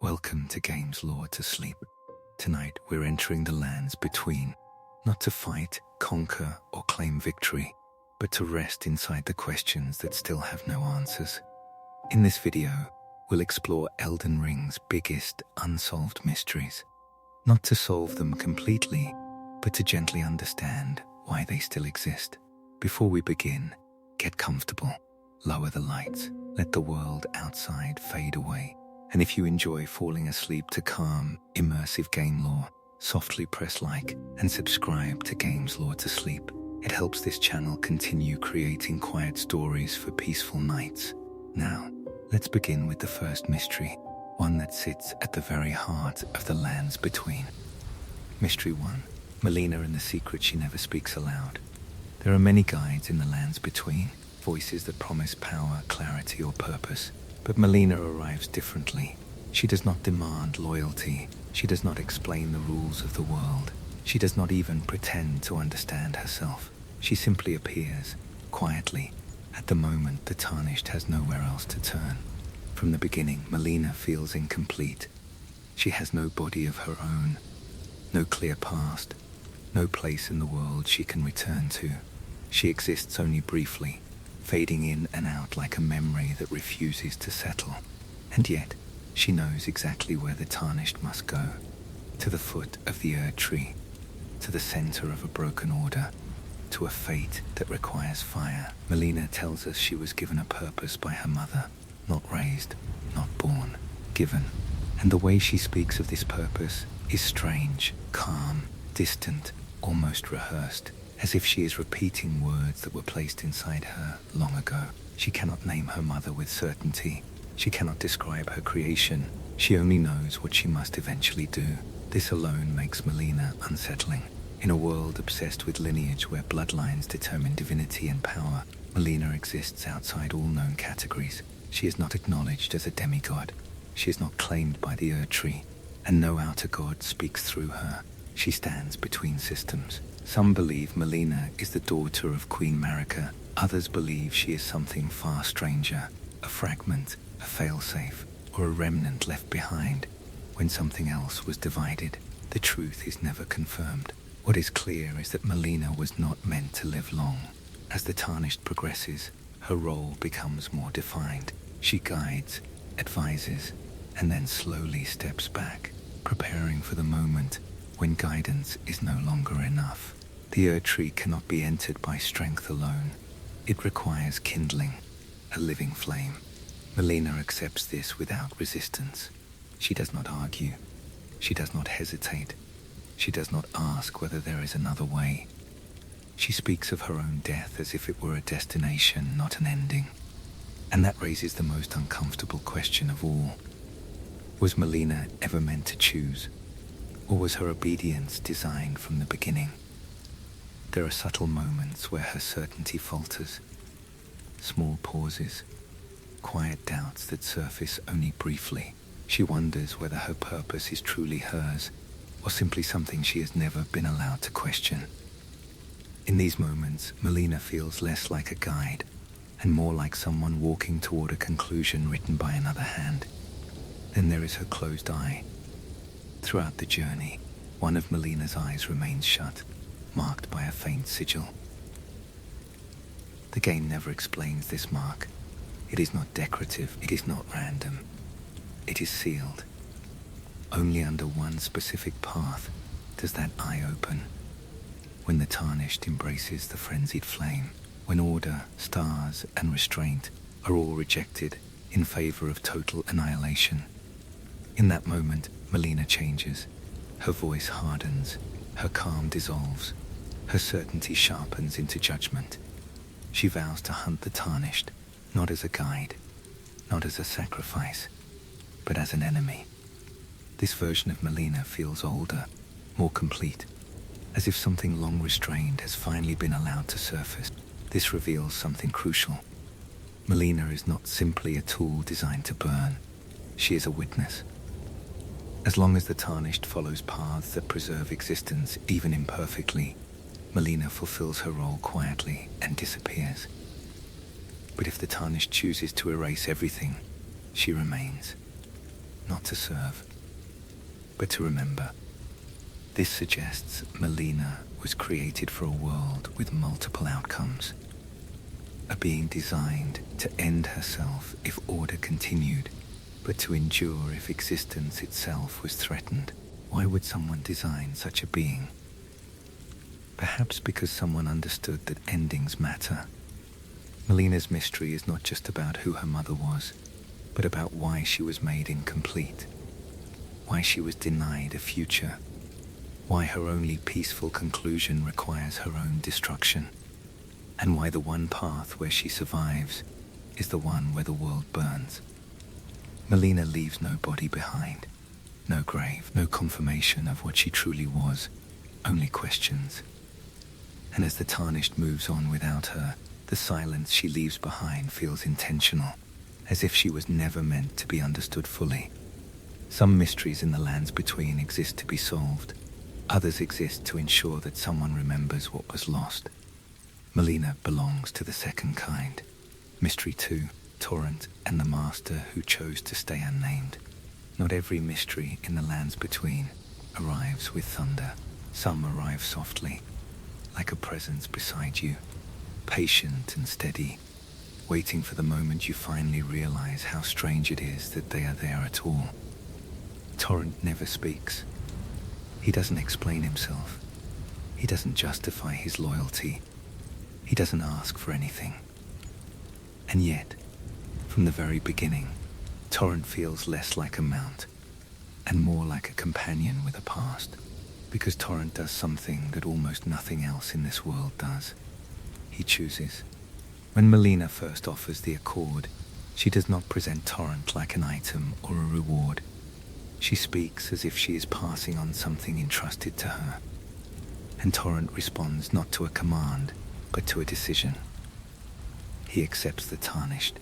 Welcome to gamesloretosleep. Tonight we're entering the lands between, not to fight, conquer, or claim victory, but to rest inside the questions that still have no answers. In this video, we'll explore Elden Ring's biggest unsolved mysteries, not to solve them completely, but to gently understand why they still exist. Before we begin, get comfortable, lower the lights, let the world outside fade away. And if you enjoy falling asleep to calm, immersive game lore, softly press like and subscribe to gamesloretosleep. It helps this channel continue creating quiet stories for peaceful nights. Now, let's begin with the first mystery, one that sits at the very heart of the lands between. Mystery 1. Melina and the secret she never speaks aloud. There are many guides in the lands between, voices that promise power, clarity, or purpose. But Melina arrives differently. She does not demand loyalty. She does not explain the rules of the world. She does not even pretend to understand herself. She simply appears, quietly. At the moment, the tarnished has nowhere else to turn. From the beginning, Melina feels incomplete. She has no body of her own, no clear past, no place in the world she can return to. She exists only briefly, fading in and out like a memory that refuses to settle. And yet, she knows exactly where the tarnished must go. To the foot of the Erd tree, to the center of a broken order, to a fate that requires fire. Melina tells us she was given a purpose by her mother, not raised, not born, given. And the way she speaks of this purpose is strange, calm, distant, almost rehearsed, as if she is repeating words that were placed inside her long ago. She cannot name her mother with certainty. She cannot describe her creation. She only knows what she must eventually do. This alone makes Melina unsettling. In a world obsessed with lineage where bloodlines determine divinity and power, Melina exists outside all known categories. She is not acknowledged as a demigod. She is not claimed by the Erd tree, and no outer god speaks through her. She stands between systems. Some believe Melina is the daughter of Queen Marika. Others believe she is something far stranger, a fragment, a failsafe, or a remnant left behind when something else was divided. The truth is never confirmed. What is clear is that Melina was not meant to live long. As the tarnished progresses, her role becomes more defined. She guides, advises, and then slowly steps back, preparing for the moment when guidance is no longer enough. The Erd tree cannot be entered by strength alone. It requires kindling, a living flame. Melina accepts this without resistance. She does not argue. She does not hesitate. She does not ask whether there is another way. She speaks of her own death as if it were a destination, not an ending. And that raises the most uncomfortable question of all. Was Melina ever meant to choose? Or was her obedience designed from the beginning? There are subtle moments where her certainty falters, small pauses, quiet doubts that surface only briefly. She wonders whether her purpose is truly hers, or simply something she has never been allowed to question. In these moments, Melina feels less like a guide, and more like someone walking toward a conclusion written by another hand. Then there is her closed eye. Throughout the journey, one of Melina's eyes remains shut, marked by a faint sigil. The game never explains this mark. It is not decorative, it is not random. It is sealed. Only under one specific path does that eye open. When the tarnished embraces the frenzied flame, when order, stars, and restraint are all rejected in favor of total annihilation. In that moment, Melina changes. Her voice hardens, her calm dissolves, her certainty sharpens into judgment. She vows to hunt the tarnished, not as a guide, not as a sacrifice, but as an enemy. This version of Melina feels older, more complete, as if something long restrained has finally been allowed to surface. This reveals something crucial. Melina is not simply a tool designed to burn. She is a witness. As long as the tarnished follows paths that preserve existence, even imperfectly, Melina fulfills her role quietly and disappears. But if the tarnished chooses to erase everything, she remains. not to serve, but to remember. This suggests Melina was created for a world with multiple outcomes. A being designed to end herself if order continued, but to endure if existence itself was threatened. Why would someone design such a being? Perhaps because someone understood that endings matter. Melina's mystery is not just about who her mother was, but about why she was made incomplete, why she was denied a future, why her only peaceful conclusion requires her own destruction, and why the one path where she survives is the one where the world burns. Melina leaves no body behind, no grave, no confirmation of what she truly was, only questions. And as the Tarnished moves on without her, the silence she leaves behind feels intentional, as if she was never meant to be understood fully. Some mysteries in the lands between exist to be solved. Others exist to ensure that someone remembers what was lost. Melina belongs to the second kind. Mystery 2, Torrent, and the Master who chose to stay unnamed. Not every mystery in the lands between arrives with thunder. Some arrive softly, like a presence beside you, patient and steady, waiting for the moment you finally realize how strange it is that they are there at all. Torrent never speaks. He doesn't explain himself. He doesn't justify his loyalty. He doesn't ask for anything. And yet, from the very beginning, Torrent feels less like a mount and more like a companion with a past, because Torrent does something that almost nothing else in this world does. He chooses. When Melina first offers the accord, she does not present Torrent like an item or a reward. She speaks as if she is passing on something entrusted to her. And Torrent responds not to a command, but to a decision. He accepts the Tarnished.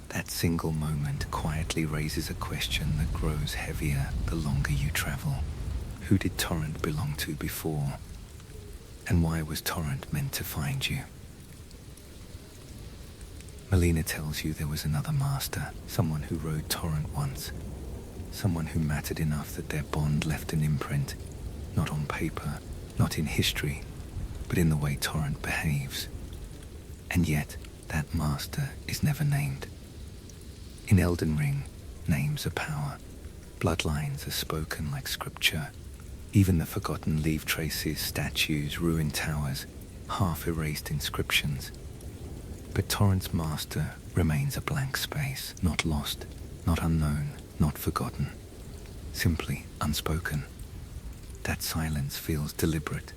That single moment quietly raises a question that grows heavier the longer you travel. Who did Torrent belong to before? And why was Torrent meant to find you? Melina tells you there was another master, someone who rode Torrent once, someone who mattered enough that their bond left an imprint, not on paper, not in history, but in the way Torrent behaves. And yet, that master is never named. In Elden Ring, names are power. Bloodlines are spoken like scripture. Even the forgotten leave traces, statues, ruined towers, half-erased inscriptions. But Torrent's master remains a blank space, not lost, not unknown, not forgotten, simply unspoken. That silence feels deliberate.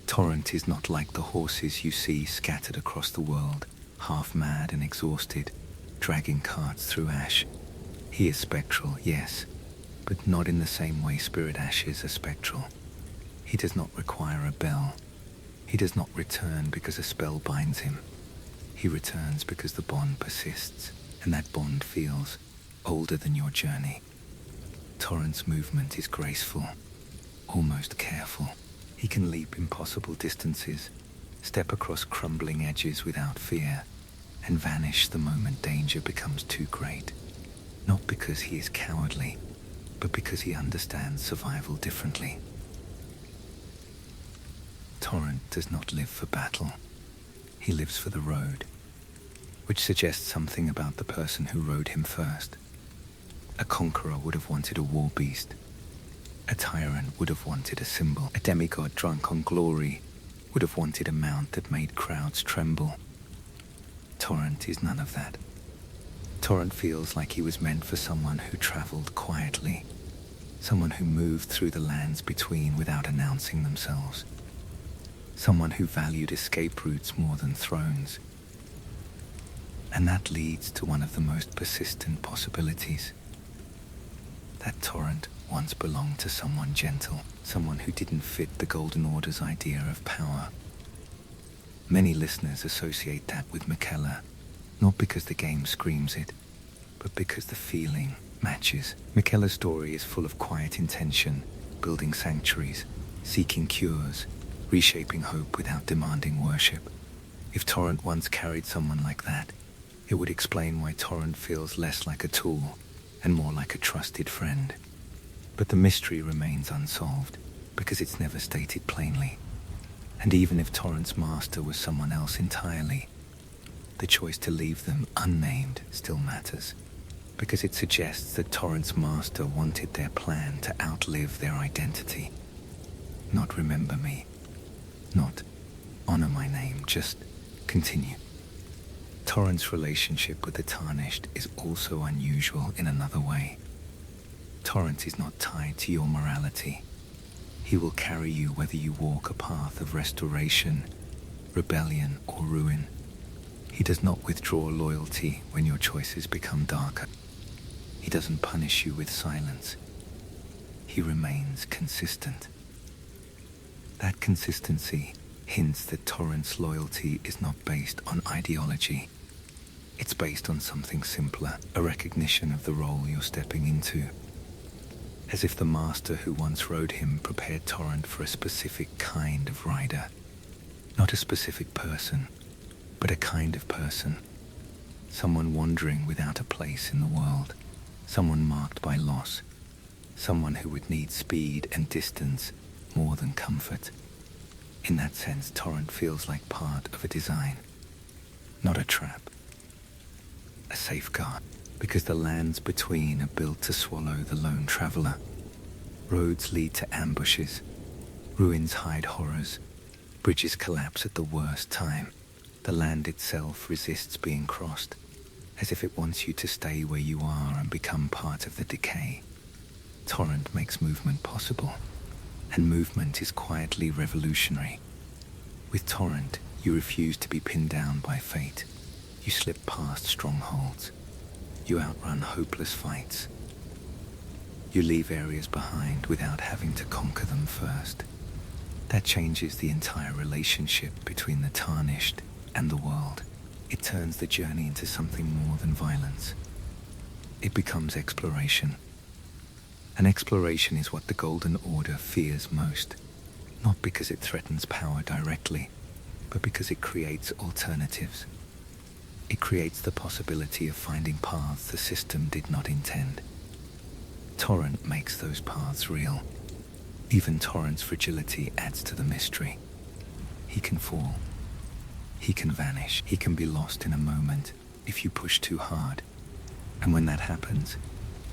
Torrent is not like the horses you see scattered across the world, half mad and exhausted, dragging carts through ash. He is spectral, yes, but not in the same way spirit ashes are spectral. He does not require a bell. He does not return because a spell binds him. He returns because the bond persists, and that bond feels older than your journey. Torrent's movement is graceful, almost careful. He can leap impossible distances, step across crumbling edges without fear, and vanish the moment danger becomes too great. Not because he is cowardly, but because he understands survival differently. Torrent does not live for battle. He lives for the road, which suggests something about the person who rode him first. A conqueror would have wanted a war beast. A tyrant would have wanted a symbol. A demigod drunk on glory would have wanted a mount that made crowds tremble. Torrent is none of that. Torrent feels like he was meant for someone who traveled quietly, someone who moved through the lands between without announcing themselves, someone who valued escape routes more than thrones. And that leads to one of the most persistent possibilities. That Torrent once belonged to someone gentle, someone who didn't fit the Golden Order's idea of power. Many listeners associate that with Miquella, not because the game screams it, but because the feeling matches. Miquella's story is full of quiet intention, building sanctuaries, seeking cures, reshaping hope without demanding worship. If Torrent once carried someone like that, it would explain why Torrent feels less like a tool and more like a trusted friend. But the mystery remains unsolved, because it's never stated plainly. And even if Torrent's master was someone else entirely, the choice to leave them unnamed still matters, because it suggests that Torrent's master wanted their plan to outlive their identity. Not remember me, not honor my name, just continue. Torrent's relationship with the Tarnished is also unusual in another way. Torrent is not tied to your morality. He will carry you whether you walk a path of restoration, rebellion, or ruin. He does not withdraw loyalty when your choices become darker. He doesn't punish you with silence. He remains consistent. That consistency hints that Torrent's loyalty is not based on ideology. It's based on something simpler, a recognition of the role you're stepping into. As if the master who once rode him prepared Torrent for a specific kind of rider. Not a specific person, but a kind of person. Someone wandering without a place in the world. Someone marked by loss. Someone who would need speed and distance more than comfort. In that sense, Torrent feels like part of a design, not a trap. A safeguard, because the lands between are built to swallow the lone traveler. Roads lead to ambushes, ruins hide horrors, bridges collapse at the worst time. The land itself resists being crossed, as if it wants you to stay where you are and become part of the decay. Torrent makes movement possible, and movement is quietly revolutionary. With Torrent, you refuse to be pinned down by fate. You slip past strongholds. You outrun hopeless fights. You leave areas behind without having to conquer them first. That changes the entire relationship between the Tarnished and the world. It turns the journey into something more than violence. It becomes exploration. And exploration is what the Golden Order fears most, not because it threatens power directly, but because it creates alternatives. It creates the possibility of finding paths the system did not intend. Torrent makes those paths real. Even Torrent's fragility adds to the mystery. He can fall. He can vanish. He can be lost in a moment if you push too hard. And when that happens,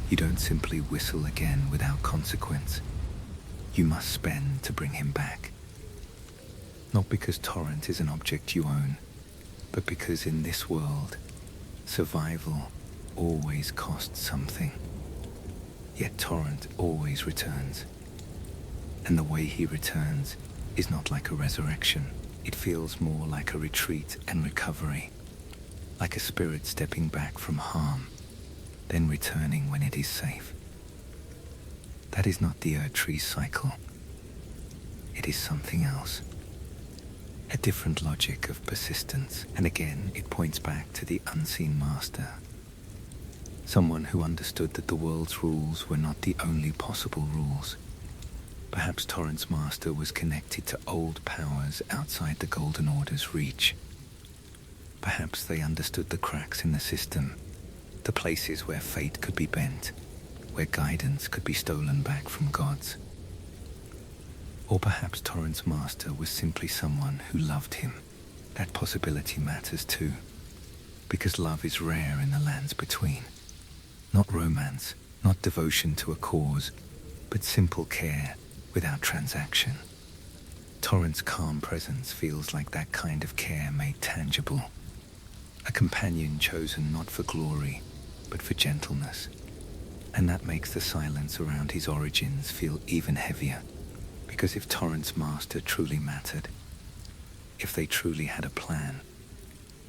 you don't simply whistle again without consequence. You must spend to bring him back. Not because Torrent is an object you own, but because in this world, survival always costs something. Yet Torrent always returns. And the way he returns is not like a resurrection. It feels more like a retreat and recovery. Like a spirit stepping back from harm, then returning when it is safe. That is not the Erdtree cycle. It is something else. A different logic of persistence, and again it points back to the unseen master. Someone who understood that the world's rules were not the only possible rules. Perhaps Torrent's master was connected to old powers outside the Golden Order's reach. Perhaps they understood the cracks in the system, the places where fate could be bent, where guidance could be stolen back from gods. Or perhaps Torrent's master was simply someone who loved him. That possibility matters too, because love is rare in the lands between. Not romance, not devotion to a cause, but simple care without transaction. Torrent's calm presence feels like that kind of care made tangible. A companion chosen not for glory, but for gentleness. And that makes the silence around his origins feel even heavier. Because if Torrent's master truly mattered, if they truly had a plan,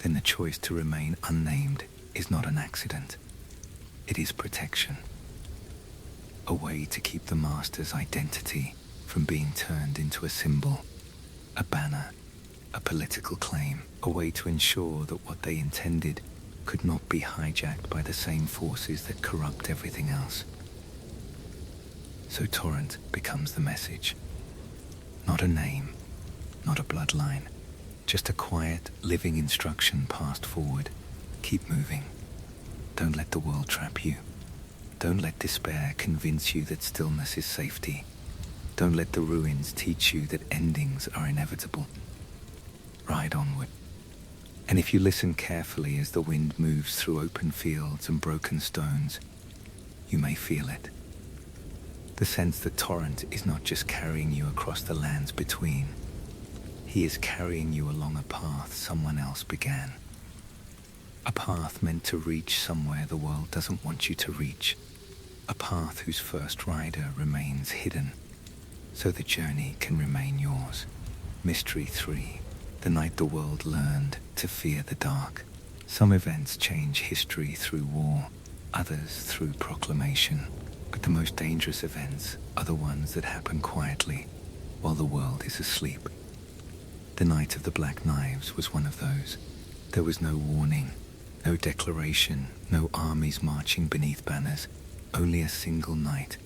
then the choice to remain unnamed is not an accident. It is protection. A way to keep the master's identity from being turned into a symbol, a banner, a political claim, a way to ensure that what they intended could not be hijacked by the same forces that corrupt everything else. So Torrent becomes the message. Not a name, not a bloodline, just a quiet, living instruction passed forward. Keep moving. Don't let the world trap you. Don't let despair convince you that stillness is safety. Don't let the ruins teach you that endings are inevitable. Ride onward. And if you listen carefully as the wind moves through open fields and broken stones, you may feel it. The sense that Torrent is not just carrying you across the lands between. He is carrying you along a path someone else began. A path meant to reach somewhere the world doesn't want you to reach. A path whose first rider remains hidden, so the journey can remain yours. Mystery 3. The night the world learned to fear the dark. Some events change history through war, others through proclamation. But the most dangerous events are the ones that happen quietly, while the world is asleep. The Night of the Black Knives was one of those. There was no warning, no declaration, no armies marching beneath banners, only a single night,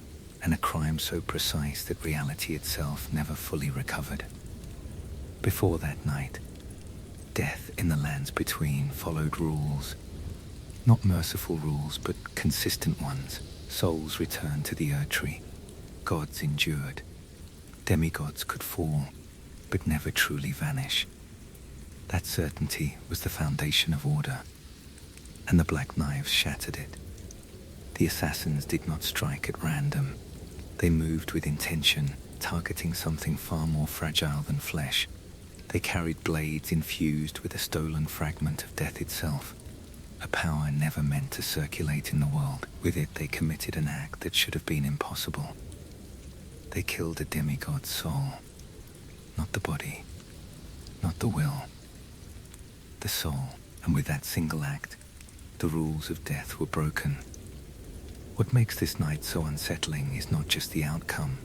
and a crime so precise that reality itself never fully recovered. Before that night, death in the lands between followed rules. Not merciful rules, but consistent ones. Souls returned to the Erdtree. Gods endured. Demigods could fall, but never truly vanish. That certainty was the foundation of order, and the Black Knives shattered it. The assassins did not strike at random. They moved with intention, targeting something far more fragile than flesh. They carried blades infused with a stolen fragment of death itself, a power never meant to circulate in the world. With it, they committed an act that should have been impossible. They killed a demigod's soul. Not the body, not the will, the soul. And with that single act, the rules of death were broken. What makes this night so unsettling is not just the outcome,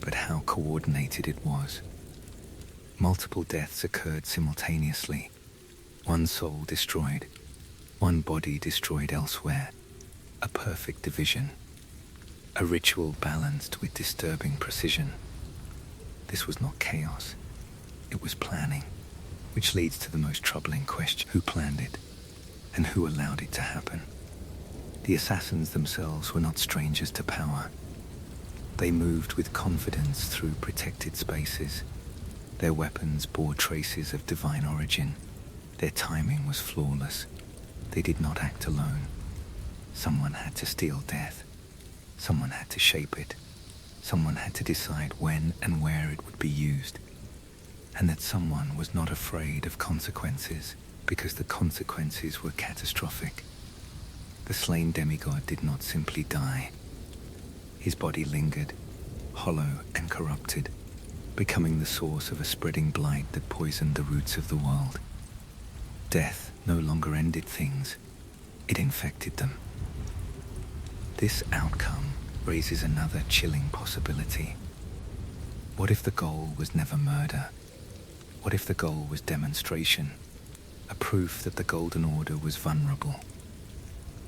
but how coordinated it was. Multiple deaths occurred simultaneously. One soul destroyed, one body destroyed elsewhere. A perfect division. A ritual balanced with disturbing precision. This was not chaos, it was planning, which leads to the most troubling question: who planned it, and who allowed it to happen? The assassins themselves were not strangers to power. They moved with confidence through protected spaces. Their weapons bore traces of divine origin. Their timing was flawless. They did not act alone. Someone had to steal death. Someone had to shape it. Someone had to decide when and where it would be used. And that someone was not afraid of consequences, because the consequences were catastrophic. The slain demigod did not simply die. His body lingered, hollow and corrupted, becoming the source of a spreading blight that poisoned the roots of the world. Death no longer ended things, it infected them. This outcome raises another chilling possibility. What if the goal was never murder? What if the goal was demonstration? A proof that the Golden Order was vulnerable.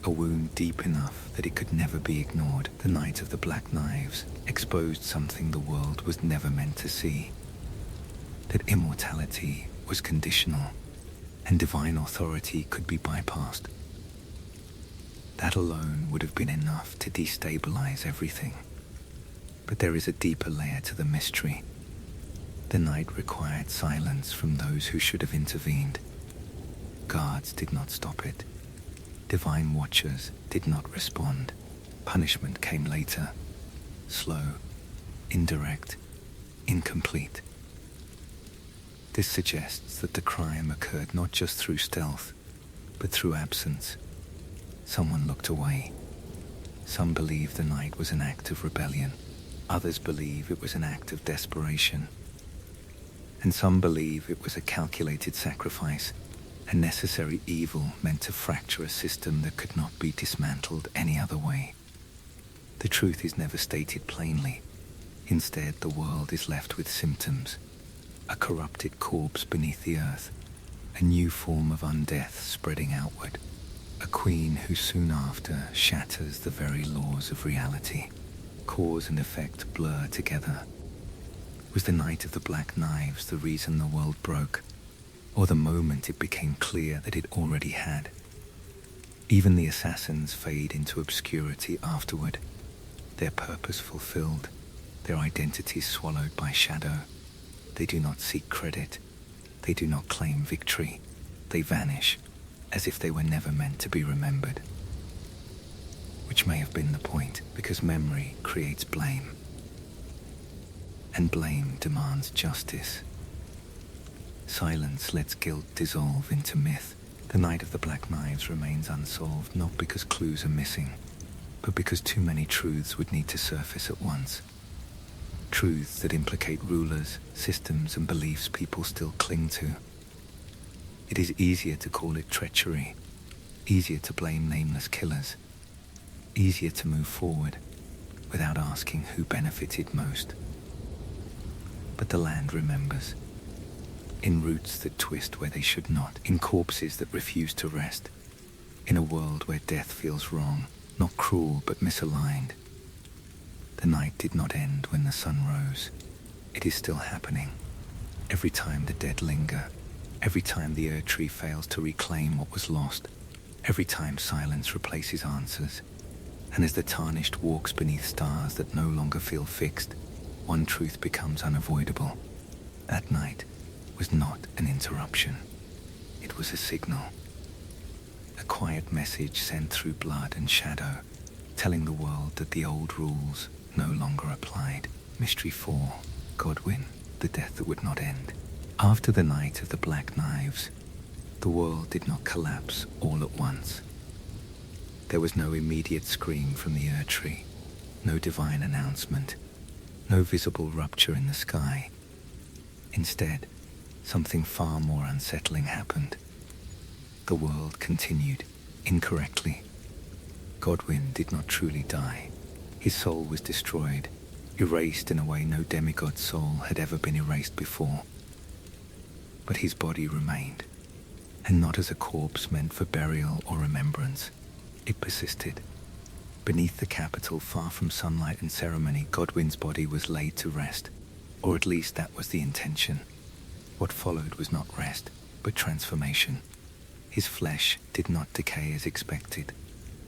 A wound deep enough that it could never be ignored. The Night of the Black Knives exposed something the world was never meant to see. That immortality was conditional, and divine authority could be bypassed. That alone would have been enough to destabilize everything. But there is a deeper layer to the mystery. The night required silence from those who should have intervened. Guards did not stop it. Divine watchers did not respond. Punishment came later. Slow, indirect, incomplete. This suggests that the crime occurred not just through stealth, but through absence. Someone looked away. Some believe the night was an act of rebellion. Others believe it was an act of desperation. And some believe it was a calculated sacrifice, a necessary evil meant to fracture a system that could not be dismantled any other way. The truth is never stated plainly. Instead, the world is left with symptoms. A corrupted corpse beneath the earth, a new form of undeath spreading outward, a queen who soon after shatters the very laws of reality. Cause and effect blur together. Was the Night of the Black Knives the reason the world broke, or the moment it became clear that it already had? Even the assassins fade into obscurity afterward, their purpose fulfilled, their identities swallowed by shadow. They do not seek credit. They do not claim victory. They vanish, as if they were never meant to be remembered. Which may have been the point, because memory creates blame. And blame demands justice. Silence lets guilt dissolve into myth. The Night of the Black Knives remains unsolved, not because clues are missing, but because too many truths would need to surface at once. Truths that implicate rulers, systems, and beliefs people still cling to. It is easier to call it treachery, easier to blame nameless killers, easier to move forward without asking who benefited most. But the land remembers. In roots that twist where they should not, in corpses that refuse to rest, in a world where death feels wrong, not cruel but misaligned. The night did not end when the sun rose. It is still happening. Every time the dead linger, every time the Erd Tree fails to reclaim what was lost, every time silence replaces answers, and as the tarnished walks beneath stars that no longer feel fixed, one truth becomes unavoidable. That night was not an interruption. It was a signal. A quiet message sent through blood and shadow, telling the world that the old rules no longer applied. Mystery 4, Godwyn, the death that would not end. After the Night of the Black Knives, the world did not collapse all at once. There was no immediate scream from the Erd Tree, no divine announcement, no visible rupture in the sky. Instead, something far more unsettling happened. The world continued, incorrectly. Godwyn did not truly die. His soul was destroyed, erased in a way no demigod's soul had ever been erased before. But his body remained, and not as a corpse meant for burial or remembrance. It persisted. Beneath the capital, far from sunlight and ceremony, Godwyn's body was laid to rest, or at least that was the intention. What followed was not rest, but transformation. His flesh did not decay as expected.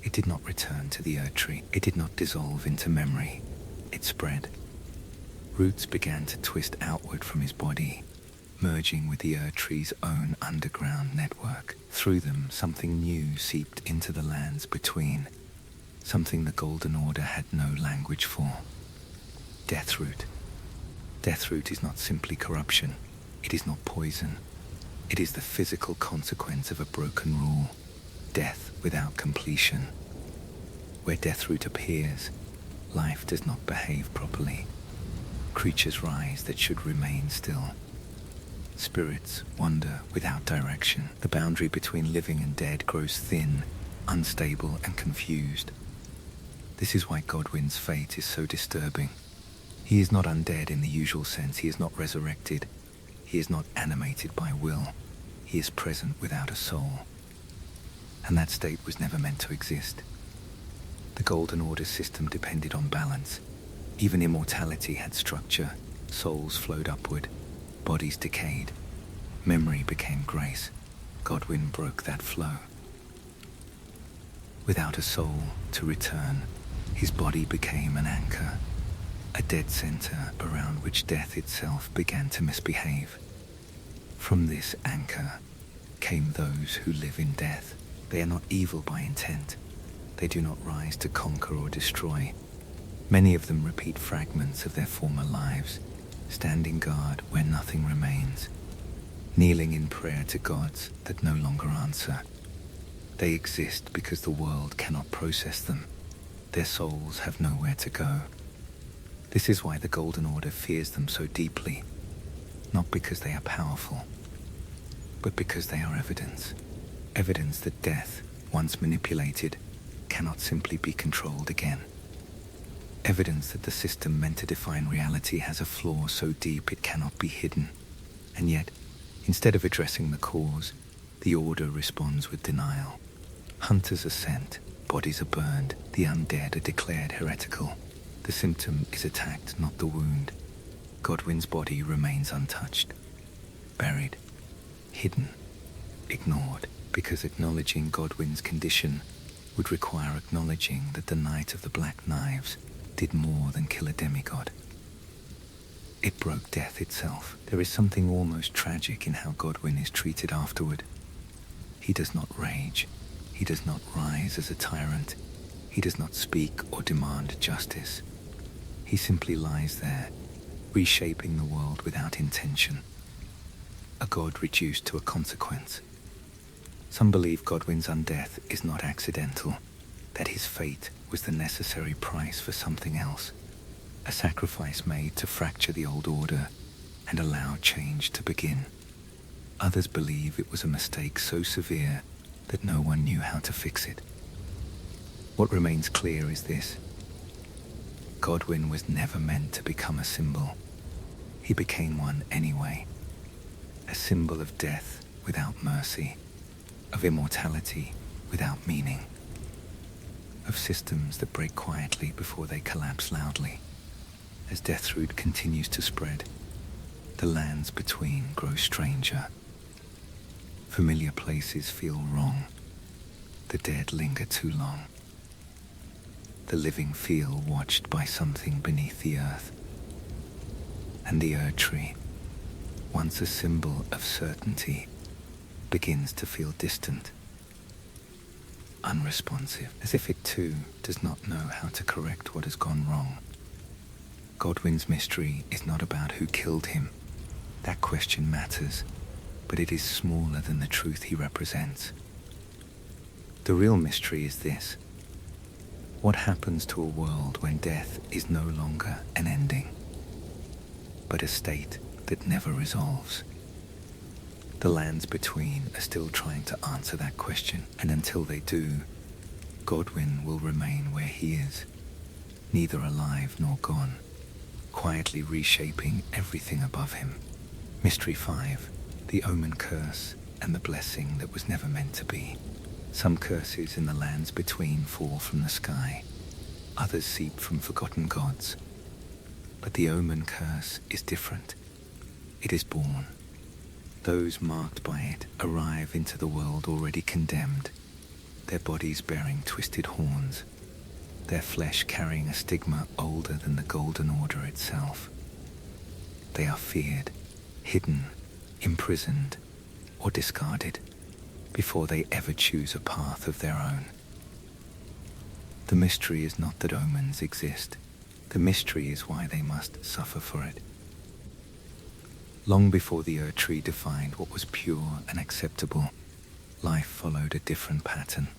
It did not return to the Erd Tree. It did not dissolve into memory. It spread. Roots began to twist outward from his body, merging with the Erd Tree's own underground network. Through them, something new seeped into the lands between, something the Golden Order had no language for. Deathroot. Deathroot is not simply corruption. It is not poison. It is the physical consequence of a broken rule. Death without completion. Where Deathroot appears, life does not behave properly. Creatures rise that should remain still. Spirits wander without direction. The boundary between living and dead grows thin, unstable, and confused. This is why Godwyn's fate is so disturbing. He is not undead in the usual sense. He is not resurrected. He is not animated by will. He is present without a soul. And that state was never meant to exist. The Golden Order system depended on balance. Even immortality had structure. Souls flowed upward. Bodies decayed. Memory became grace. Godwyn broke that flow. Without a soul to return, his body became an anchor. A dead center around which death itself began to misbehave. From this anchor came those who live in death. They are not evil by intent. They do not rise to conquer or destroy. Many of them repeat fragments of their former lives, standing guard where nothing remains, kneeling in prayer to gods that no longer answer. They exist because the world cannot process them. Their souls have nowhere to go. This is why the Golden Order fears them so deeply, not because they are powerful, but because they are evidence. Evidence that death, once manipulated, cannot simply be controlled again. Evidence that the system meant to define reality has a flaw so deep it cannot be hidden. And yet, instead of addressing the cause, the Order responds with denial. Hunters are sent, bodies are burned, the undead are declared heretical. The symptom is attacked, not the wound. Godwyn's body remains untouched, buried, hidden, ignored. because acknowledging Godwyn's condition would require acknowledging that the Knight of the Black Knives did more than kill a demigod. It broke death itself. There is something almost tragic in how Godwyn is treated afterward. He does not rage. He does not rise as a tyrant. He does not speak or demand justice. He simply lies there, reshaping the world without intention. A god reduced to a consequence. Some believe Godwyn's undeath is not accidental, that his fate was the necessary price for something else, a sacrifice made to fracture the old order and allow change to begin. Others believe it was a mistake so severe that no one knew how to fix it. What remains clear is this: Godwyn was never meant to become a symbol. He became one anyway, a symbol of death without mercy, of immortality without meaning, of systems that break quietly before they collapse loudly. As Deathroot continues to spread, the lands between grow stranger. Familiar places feel wrong. The dead linger too long. The living feel watched by something beneath the earth. And the Erdtree, once a symbol of certainty, begins to feel distant, unresponsive, as if it too does not know how to correct what has gone wrong. Godwyn's mystery is not about who killed him. That question matters, but it is smaller than the truth he represents. The real mystery is this: what happens to a world when death is no longer an ending, but a state that never resolves? The lands between are still trying to answer that question, and until they do, Godwyn will remain where he is, neither alive nor gone, quietly reshaping everything above him. Mystery 5, the Omen Curse and the blessing that was never meant to be. Some curses in the lands between fall from the sky, others seep from forgotten gods. But the Omen Curse is different. It is born. Those marked by it arrive into the world already condemned, their bodies bearing twisted horns, their flesh carrying a stigma older than the Golden Order itself. They are feared, hidden, imprisoned, or discarded before they ever choose a path of their own. The mystery is not that omens exist. The mystery is why they must suffer for it. Long before the Erdtree defined what was pure and acceptable, life followed a different pattern.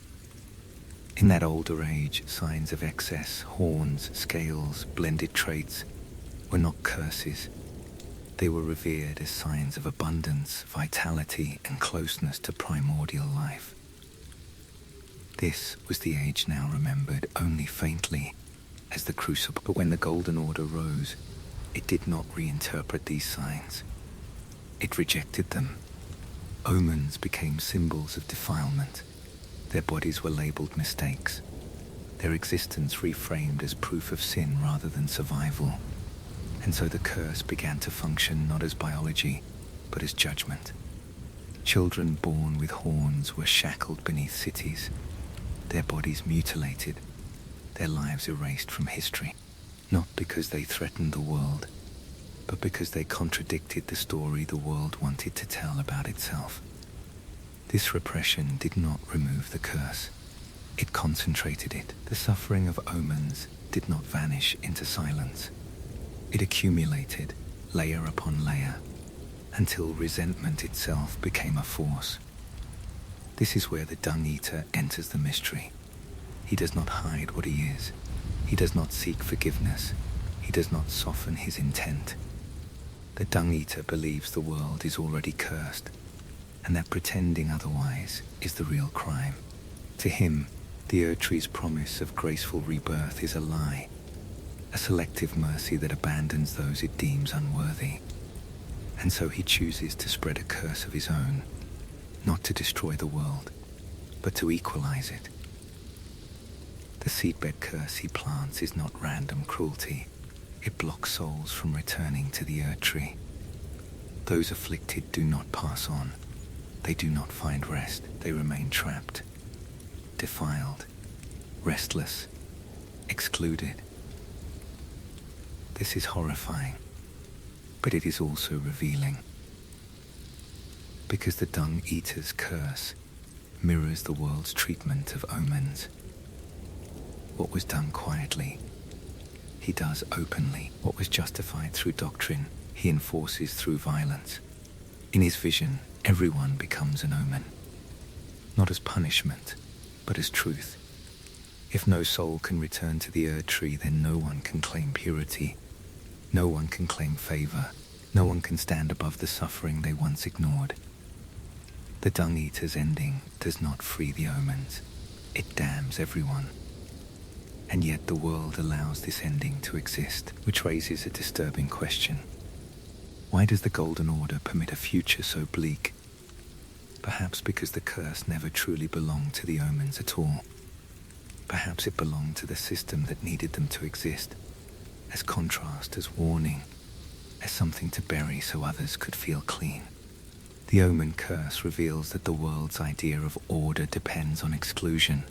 In that older age, signs of excess, horns, scales, blended traits, were not curses. They were revered as signs of abundance, vitality, and closeness to primordial life. This was the age now remembered only faintly as the Crucible. But when the Golden Order rose, it did not reinterpret these signs. It rejected them. Omens became symbols of defilement. Their bodies were labeled mistakes, their existence reframed as proof of sin rather than survival. And so the curse began to function not as biology, but as judgment. Children born with horns were shackled beneath cities, their bodies mutilated, their lives erased from history, not because they threatened the world, but because they contradicted the story the world wanted to tell about itself. This repression did not remove the curse. It concentrated it. The suffering of omens did not vanish into silence. It accumulated, layer upon layer, until resentment itself became a force. This is where the Dung Eater enters the mystery. He does not hide what he is. He does not seek forgiveness. He does not soften his intent. The Dung Eater believes the world is already cursed, and that pretending otherwise is the real crime. To him, the Erdtree's promise of graceful rebirth is a lie, a selective mercy that abandons those it deems unworthy. And so he chooses to spread a curse of his own, not to destroy the world, but to equalize it. The seedbed curse he plants is not random cruelty. It blocks souls from returning to the Erdtree. Those afflicted do not pass on. They do not find rest. They remain trapped, defiled, restless, excluded. This is horrifying, but it is also revealing. Because the Dung Eater's curse mirrors the world's treatment of omens. What was done quietly, he does openly. What was justified through doctrine, he enforces through violence. In his vision, everyone becomes an omen. Not as punishment, but as truth. If no soul can return to the Erd Tree, then no one can claim purity. No one can claim favor. No one can stand above the suffering they once ignored. The Dung Eater's ending does not free the omens. It damns everyone. And yet the world allows this ending to exist, which raises a disturbing question. Why does the Golden Order permit a future so bleak? Perhaps because the curse never truly belonged to the omens at all. Perhaps it belonged to the system that needed them to exist, as contrast, as warning, as something to bury so others could feel clean. The Omen Curse reveals that the world's idea of order depends on exclusion,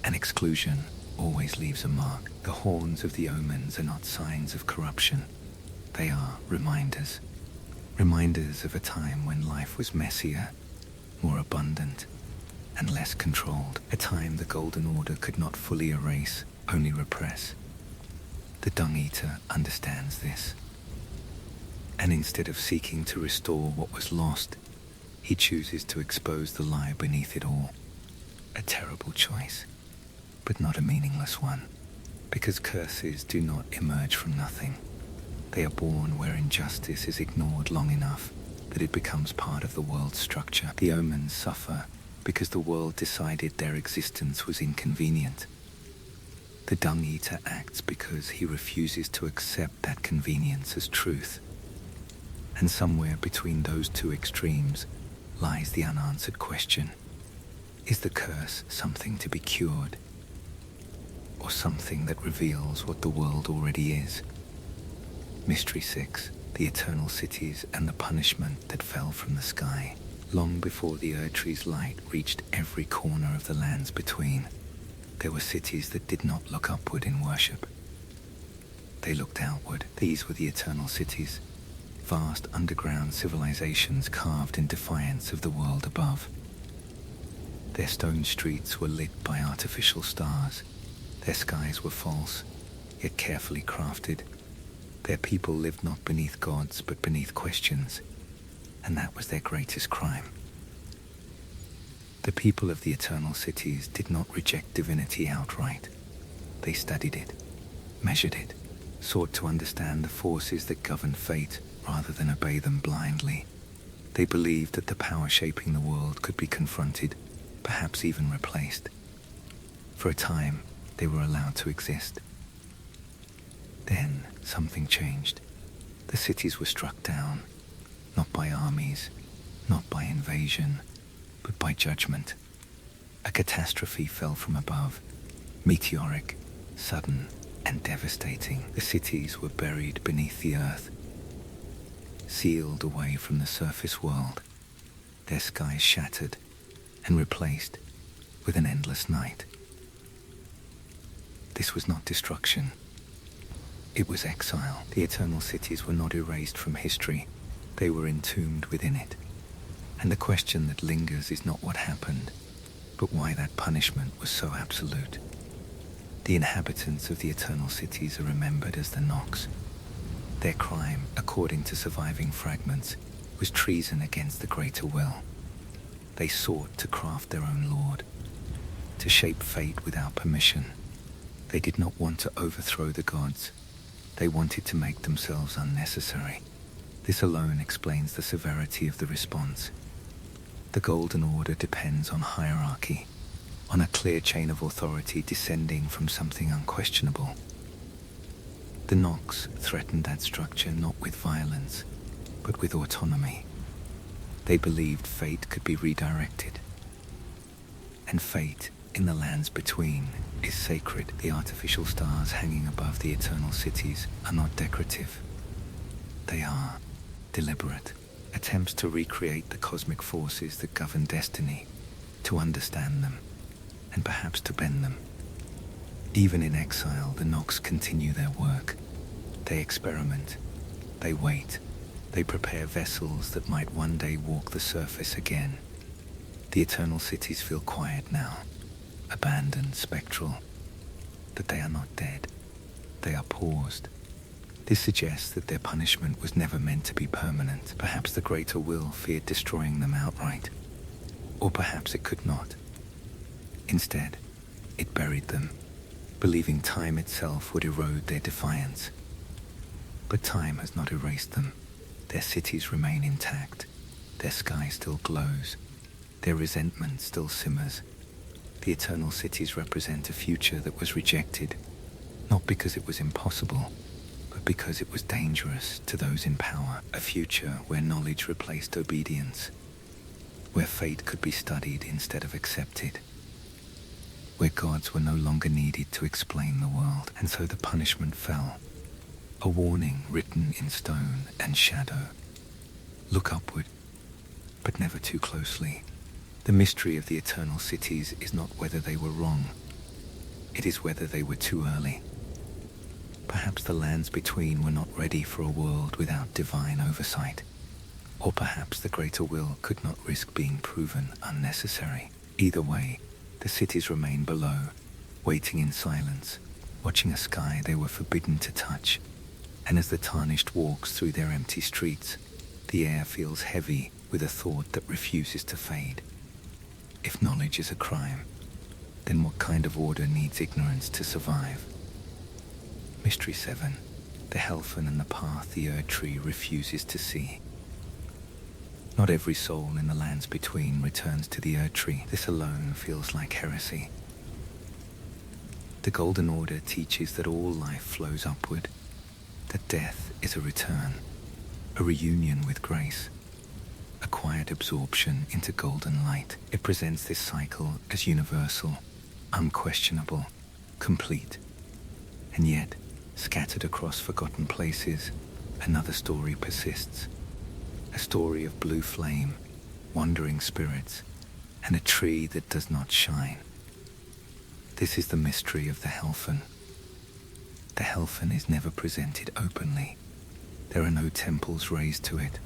and exclusion always leaves a mark. The horns of the omens are not signs of corruption. They are reminders. Reminders of a time when life was messier, more abundant, and less controlled. A time the Golden Order could not fully erase, only repress. The Dung Eater understands this. And instead of seeking to restore what was lost, he chooses to expose the lie beneath it all. A terrible choice, but not a meaningless one. Because curses do not emerge from nothing. They are born where injustice is ignored long enough that it becomes part of the world's structure. The omens suffer because the world decided their existence was inconvenient. The Dung Eater acts because he refuses to accept that convenience as truth. And somewhere between those two extremes lies the unanswered question. Is the curse something to be cured? Or something that reveals what the world already is? Mystery 6, the Eternal Cities and the punishment that fell from the sky. Long before the Erd Tree's light reached every corner of the lands between, there were cities that did not look upward in worship. They looked outward. These were the Eternal Cities, vast underground civilizations carved in defiance of the world above. Their stone streets were lit by artificial stars. Their skies were false, yet carefully crafted. Their people lived not beneath gods, but beneath questions, and that was their greatest crime. The people of the Eternal Cities did not reject divinity outright. They studied it, measured it, sought to understand the forces that govern fate rather than obey them blindly. They believed that the power shaping the world could be confronted, perhaps even replaced. For a time, they were allowed to exist. Then something changed. The cities were struck down, not by armies, not by invasion, but by judgment. A catastrophe fell from above, meteoric, sudden, and devastating. The cities were buried beneath the earth, sealed away from the surface world, their skies shattered and replaced with an endless night. This was not destruction. It was exile. The Eternal Cities were not erased from history. They were entombed within it. And the question that lingers is not what happened, but why that punishment was so absolute. The inhabitants of the Eternal Cities are remembered as the Nox. Their crime, according to surviving fragments, was treason against the greater will. They sought to craft their own lord, to shape fate without permission. They did not want to overthrow the gods. They wanted to make themselves unnecessary. This alone explains the severity of the response. The Golden Order depends on hierarchy, on a clear chain of authority descending from something unquestionable. The Nox threatened that structure not with violence, but with autonomy. They believed fate could be redirected. And fate, in the lands between, is sacred. The artificial stars hanging above the Eternal Cities are not decorative. They are deliberate. attempts to recreate the cosmic forces that govern destiny, to understand them, and perhaps to bend them. Even in exile, the Nox continue their work. They experiment, they wait, they prepare vessels that might one day walk the surface again. The eternal cities feel quiet now, abandoned, spectral, but they are not dead. They are paused. This suggests that their punishment was never meant to be permanent. Perhaps the greater will feared destroying them outright. Or perhaps it could not. Instead, it buried them, believing time itself would erode their defiance. But time has not erased them. Their cities remain intact. Their sky still glows. Their resentment still simmers. The eternal cities represent a future that was rejected, not because it was impossible, but because it was dangerous to those in power. A future where knowledge replaced obedience, where fate could be studied instead of accepted, where gods were no longer needed to explain the world. And so the punishment fell, a warning written in stone and shadow. Look upward, but never too closely. The mystery of the eternal cities is not whether they were wrong, it is whether they were too early. Perhaps the lands between were not ready for a world without divine oversight, or perhaps the greater will could not risk being proven unnecessary. Either way, the cities remain below, waiting in silence, watching a sky they were forbidden to touch. And as the tarnished walks through their empty streets, the air feels heavy with a thought that refuses to fade. If knowledge is a crime, then what kind of order needs ignorance to survive? Mystery 7. The Helphen and the path the Erd Tree refuses to see. Not every soul in the lands between returns to the Erd Tree. This alone feels like heresy. The Golden Order teaches that all life flows upward, that death is a return, a reunion with grace, a quiet absorption into golden light. It presents this cycle as universal, unquestionable, complete. And yet, scattered across forgotten places, another story persists. A story of blue flame, wandering spirits, and a tree that does not shine. This is the mystery of the Helphen. The Helphen is never presented openly. There are no temples raised to it,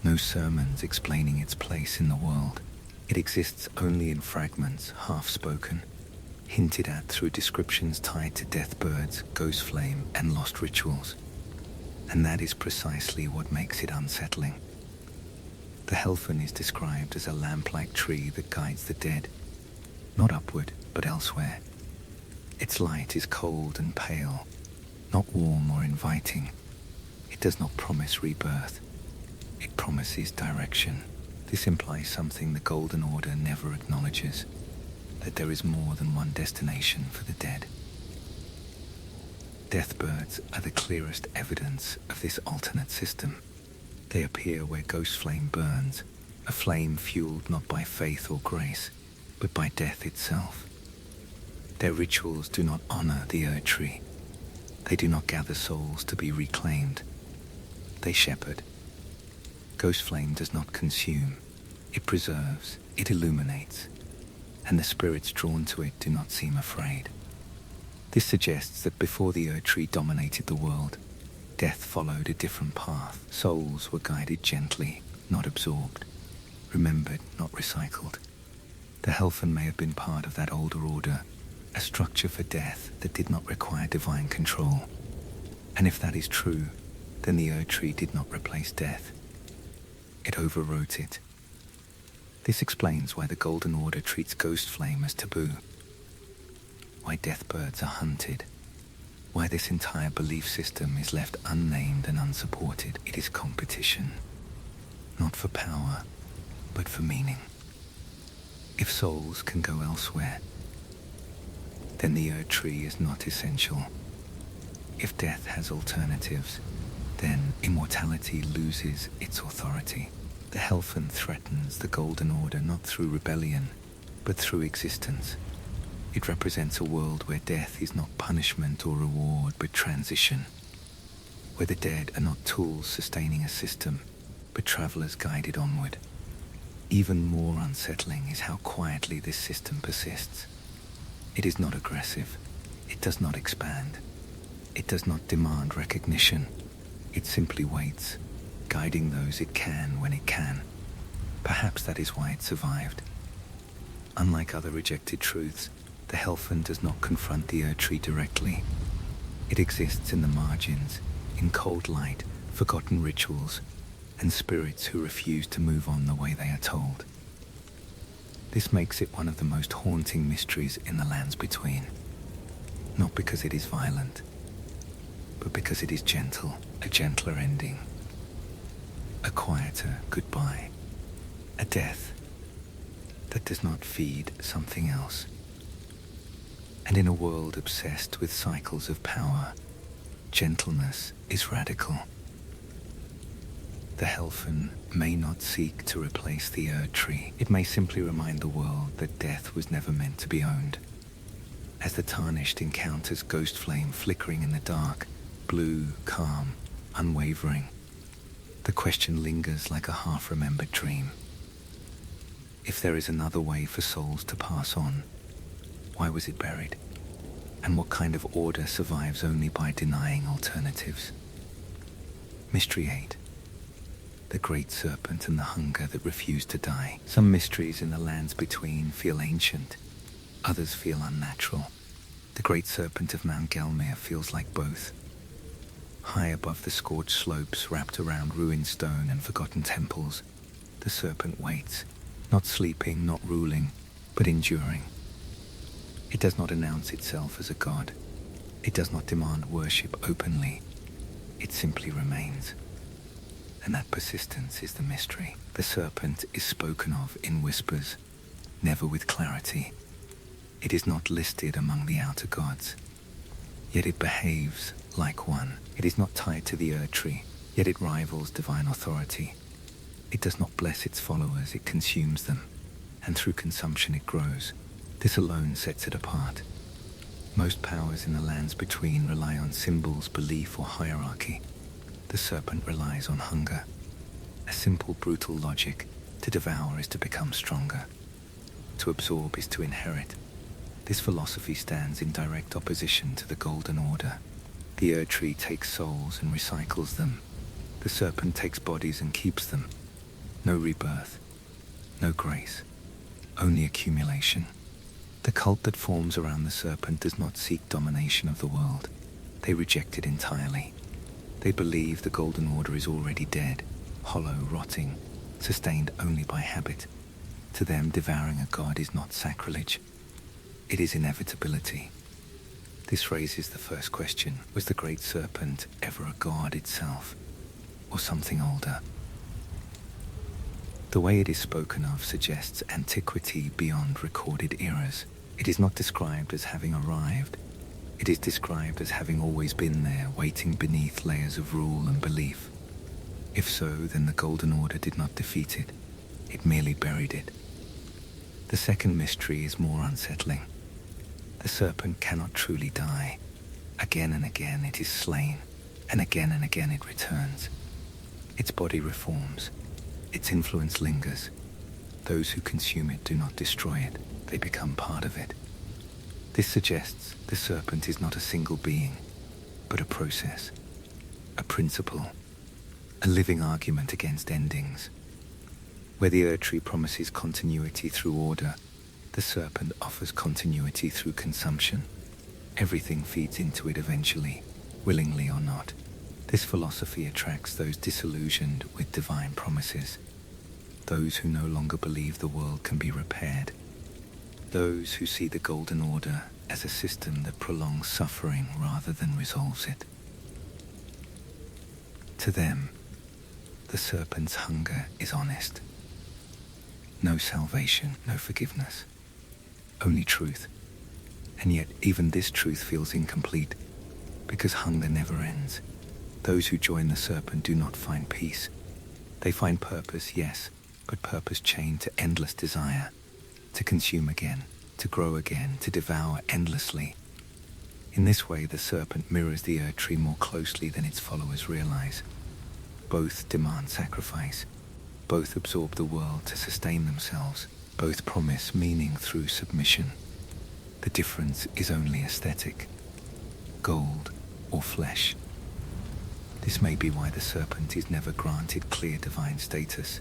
no sermons explaining its place in the world. It exists only in fragments, half-spoken, hinted at through descriptions tied to deathbirds, ghost flame, and lost rituals. And that is precisely what makes it unsettling. The Helphen is described as a lamp-like tree that guides the dead, not upward, but elsewhere. Its light is cold and pale, not warm or inviting. It does not promise rebirth. It promises direction. This implies something the Golden Order never acknowledges, that there is more than one destination for the dead. Deathbirds are the clearest evidence of this alternate system. They appear where ghost flame burns, a flame fueled not by faith or grace, but by death itself. Their rituals do not honor the Erd Tree. They do not gather souls to be reclaimed. They shepherd. Ghost flame does not consume. It preserves, it illuminates, and the spirits drawn to it do not seem afraid. This suggests that before the Erd Tree dominated the world, death followed a different path. Souls were guided gently, not absorbed, remembered, not recycled. The Helphen may have been part of that older order, a structure for death that did not require divine control. And if that is true, then the Erd Tree did not replace death. It overwrote it. This explains why the Golden Order treats ghost flame as taboo, why deathbirds are hunted, why this entire belief system is left unnamed and unsupported. It is competition, not for power, but for meaning. If souls can go elsewhere, then the Erd Tree is not essential. If death has alternatives, then immortality loses its authority. The Helphen threatens the Golden Order not through rebellion, but through existence. It represents a world where death is not punishment or reward, but transition, where the dead are not tools sustaining a system, but travelers guided onward. Even more unsettling is how quietly this system persists. It is not aggressive. It does not expand. It does not demand recognition. It simply waits, guiding those it can when it can. Perhaps that is why it survived. Unlike other rejected truths, the Helphen does not confront the Erdtree directly. It exists in the margins, in cold light, forgotten rituals, and spirits who refuse to move on the way they are told. This makes it one of the most haunting mysteries in the lands between. Not because it is violent, but because it is gentle, a gentler ending. A quieter goodbye. A death that does not feed something else. And in a world obsessed with cycles of power, gentleness is radical. The Helphen may not seek to replace the Erdtree. It may simply remind the world that death was never meant to be owned. As the Tarnished encounters ghost flame flickering in the dark, blue, calm, unwavering, the question lingers like a half-remembered dream. If there is another way for souls to pass on, why was it buried? And what kind of order survives only by denying alternatives? Mystery 8. The Great Serpent and the hunger that refused to die. Some mysteries in the lands between feel ancient, others feel unnatural. The Great Serpent of Mount Gelmir feels like both. High above the scorched slopes wrapped around ruined stone and forgotten temples, the serpent waits, not sleeping, not ruling, but enduring. It does not announce itself as a god. It does not demand worship openly. It simply remains. And that persistence is the mystery. The serpent is spoken of in whispers, never with clarity. It is not listed among the outer gods, yet it behaves like one. It is not tied to the Erdtree, yet it rivals divine authority. It does not bless its followers, it consumes them, and through consumption it grows. This alone sets it apart. Most powers in the lands between rely on symbols, belief, or hierarchy. The serpent relies on hunger. A simple, brutal logic. To devour is to become stronger. To absorb is to inherit. This philosophy stands in direct opposition to the Golden Order. The Erdtree takes souls and recycles them. The serpent takes bodies and keeps them. No rebirth, no grace, only accumulation. The cult that forms around the serpent does not seek domination of the world. They reject it entirely. They believe the Golden Order is already dead, hollow, rotting, sustained only by habit. To them, devouring a god is not sacrilege. It is inevitability. This raises the first question: was the Great Serpent ever a god itself, or something older? The way it is spoken of suggests antiquity beyond recorded eras. It is not described as having arrived. It is described as having always been there, waiting beneath layers of rule and belief. If so, then the Golden Order did not defeat it. It merely buried it. The second mystery is more unsettling. The serpent cannot truly die. Again and again it is slain, and again it returns. Its body reforms. Its influence lingers. Those who consume it do not destroy it. They become part of it. This suggests the serpent is not a single being, but a process, a principle, a living argument against endings. Where the Erdtree promises continuity through order, the serpent offers continuity through consumption. Everything feeds into it eventually, willingly or not. This philosophy attracts those disillusioned with divine promises, those who no longer believe the world can be repaired, those who see the Golden Order as a system that prolongs suffering rather than resolves it. To them, the serpent's hunger is honest. No salvation, no forgiveness, only truth. And yet even this truth feels incomplete, because hunger never ends. Those who join the serpent do not find peace. They find purpose, yes, but purpose chained to endless desire, to consume again, to grow again, to devour endlessly. In this way, the serpent mirrors the Erdtree more closely than its followers realize. Both demand sacrifice. Both absorb the world to sustain themselves. Both promise meaning through submission. The difference is only aesthetic. Gold or flesh. This may be why the Serpent is never granted clear divine status.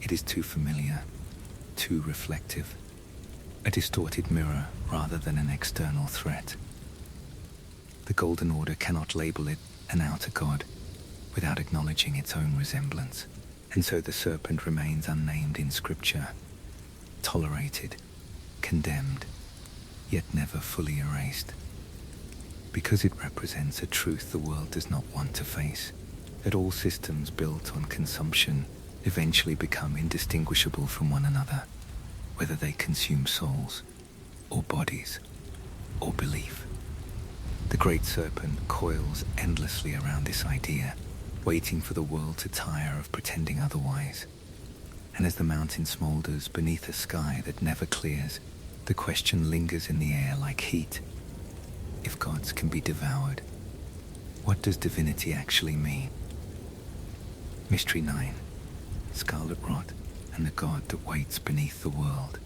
It is too familiar, too reflective. A distorted mirror rather than an external threat. The Golden Order cannot label it an outer god without acknowledging its own resemblance. And so the Serpent remains unnamed in Scripture, tolerated, condemned, yet never fully erased. Because it represents a truth the world does not want to face, that all systems built on consumption eventually become indistinguishable from one another, whether they consume souls, or bodies, or belief. The Great Serpent coils endlessly around this idea, waiting for the world to tire of pretending otherwise. And as the mountain smolders beneath a sky that never clears, the question lingers in the air like heat. If gods can be devoured, what does divinity actually mean? Mystery 9. Scarlet Rot and the god that waits beneath the world.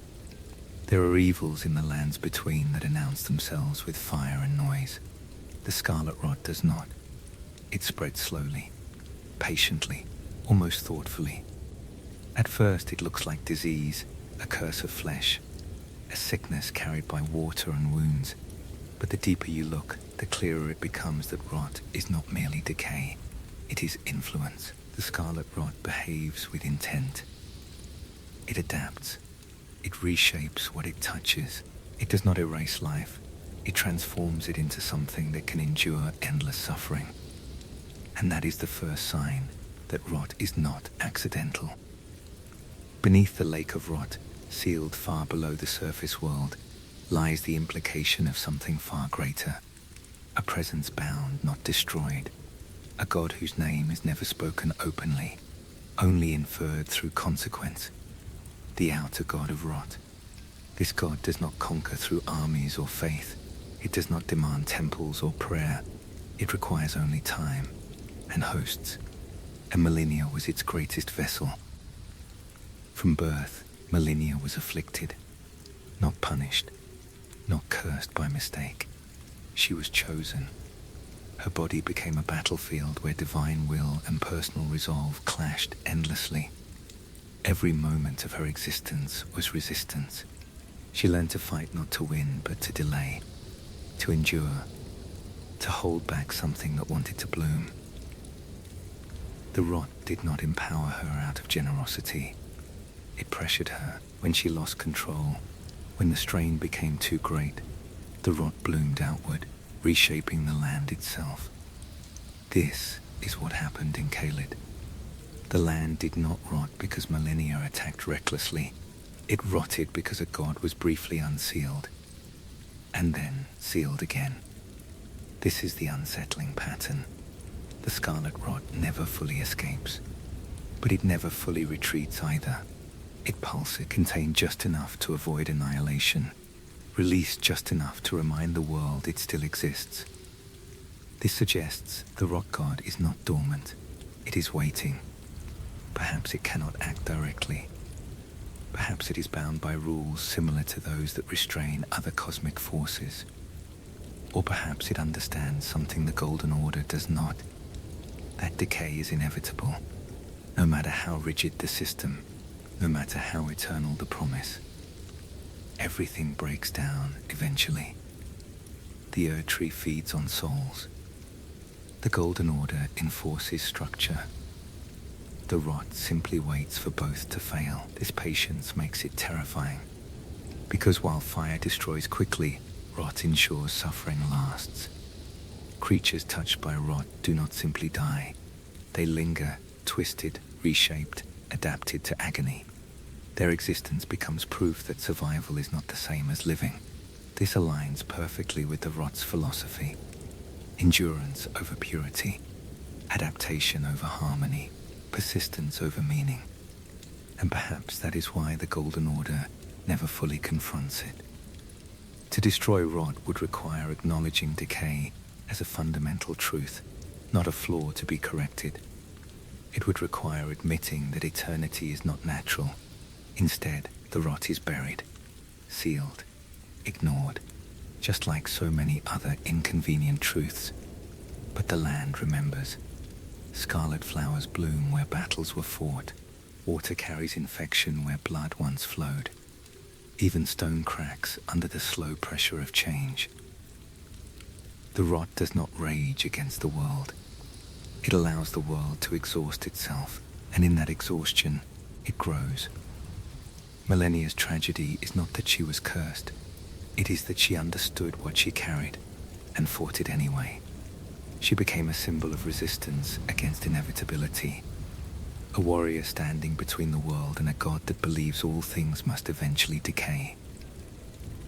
There are evils in the lands between that announce themselves with fire and noise. The Scarlet Rot does not. It spreads slowly, patiently, almost thoughtfully. At first it looks like disease, a curse of flesh, a sickness carried by water and wounds. But the deeper you look, the clearer it becomes that rot is not merely decay, it is influence. The Scarlet Rot behaves with intent. It adapts. It reshapes what it touches. It does not erase life. It transforms it into something that can endure endless suffering. And that is the first sign that rot is not accidental. Beneath the lake of rot, sealed far below the surface world, lies the implication of something far greater. A presence bound, not destroyed. A god whose name is never spoken openly, only inferred through consequence. The outer god of rot. This god does not conquer through armies or faith. It does not demand temples or prayer. It requires only time and hosts. And Melina was its greatest vessel. From birth, Melina was afflicted, not punished, not cursed by mistake. She was chosen. Her body became a battlefield where divine will and personal resolve clashed endlessly. Every moment of her existence was resistance. She learned to fight not to win, but to delay, to endure, to hold back something that wanted to bloom. The rot did not empower her out of generosity. It pressured her when she lost control. When the strain became too great, the rot bloomed outward, reshaping the land itself. This is what happened in Caelid. The land did not rot because Melina attacked recklessly. It rotted because a god was briefly unsealed, and then sealed again. This is the unsettling pattern. The Scarlet Rot never fully escapes, but it never fully retreats either. It pulses, contained just enough to avoid annihilation, released just enough to remind the world it still exists. This suggests the Rot God is not dormant, it is waiting. Perhaps it cannot act directly. Perhaps it is bound by rules similar to those that restrain other cosmic forces. Or perhaps it understands something the Golden Order does not. That decay is inevitable, no matter how rigid the system, no matter how eternal the promise. Everything breaks down eventually. The Erd Tree feeds on souls. The Golden Order enforces structure. The rot simply waits for both to fail. This patience makes it terrifying. Because while fire destroys quickly, rot ensures suffering lasts. Creatures touched by rot do not simply die. They linger, twisted, reshaped, adapted to agony. Their existence becomes proof that survival is not the same as living. This aligns perfectly with the rot's philosophy. Endurance over purity, adaptation over harmony, persistence over meaning. And perhaps that is why the Golden Order never fully confronts it. To destroy rot would require acknowledging decay as a fundamental truth, not a flaw to be corrected. It would require admitting that eternity is not natural. Instead, the rot is buried, sealed, ignored, just like so many other inconvenient truths. But the land remembers. Scarlet flowers bloom where battles were fought. Water carries infection where blood once flowed. Even stone cracks under the slow pressure of change. The rot does not rage against the world. It allows the world to exhaust itself, and in that exhaustion, it grows. Melinia's tragedy is not that she was cursed. It is that she understood what she carried and fought it anyway. She became a symbol of resistance against inevitability, a warrior standing between the world and a god that believes all things must eventually decay.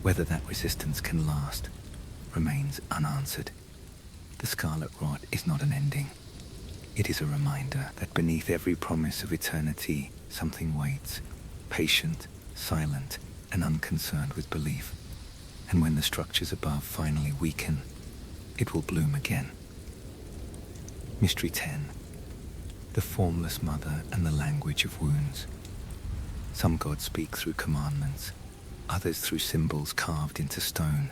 Whether that resistance can last remains unanswered. The Scarlet Rot is not an ending. It is a reminder that beneath every promise of eternity, something waits, patient, silent, and unconcerned with belief. And when the structures above finally weaken, it will bloom again. Mystery 10. The Formless Mother and the Language of Wounds. Some gods speak through commandments, others through symbols carved into stone.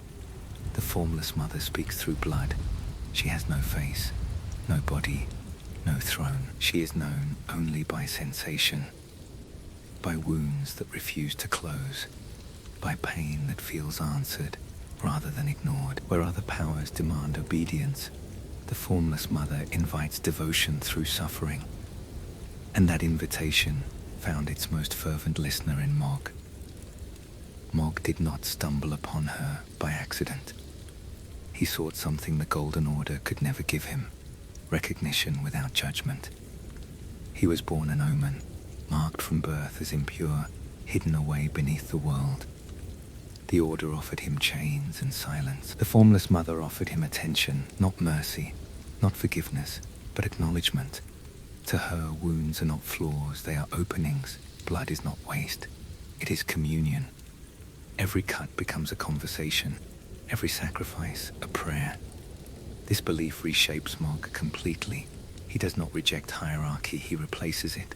The Formless Mother speaks through blood. She has no face, no body, no throne. She is known only by sensation, by wounds that refuse to close, by pain that feels answered rather than ignored. Where other powers demand obedience, the Formless Mother invites devotion through suffering. And that invitation found its most fervent listener in Mog. Mog did not stumble upon her by accident. He sought something the Golden Order could never give him, recognition without judgment. He was born an omen, marked from birth as impure, hidden away beneath the world. The Order offered him chains and silence. The Formless Mother offered him attention, not mercy, not forgiveness, but acknowledgement. To her, wounds are not flaws, they are openings. Blood is not waste, it is communion. Every cut becomes a conversation, every sacrifice a prayer. This belief reshapes Mog completely. He does not reject hierarchy, he replaces it.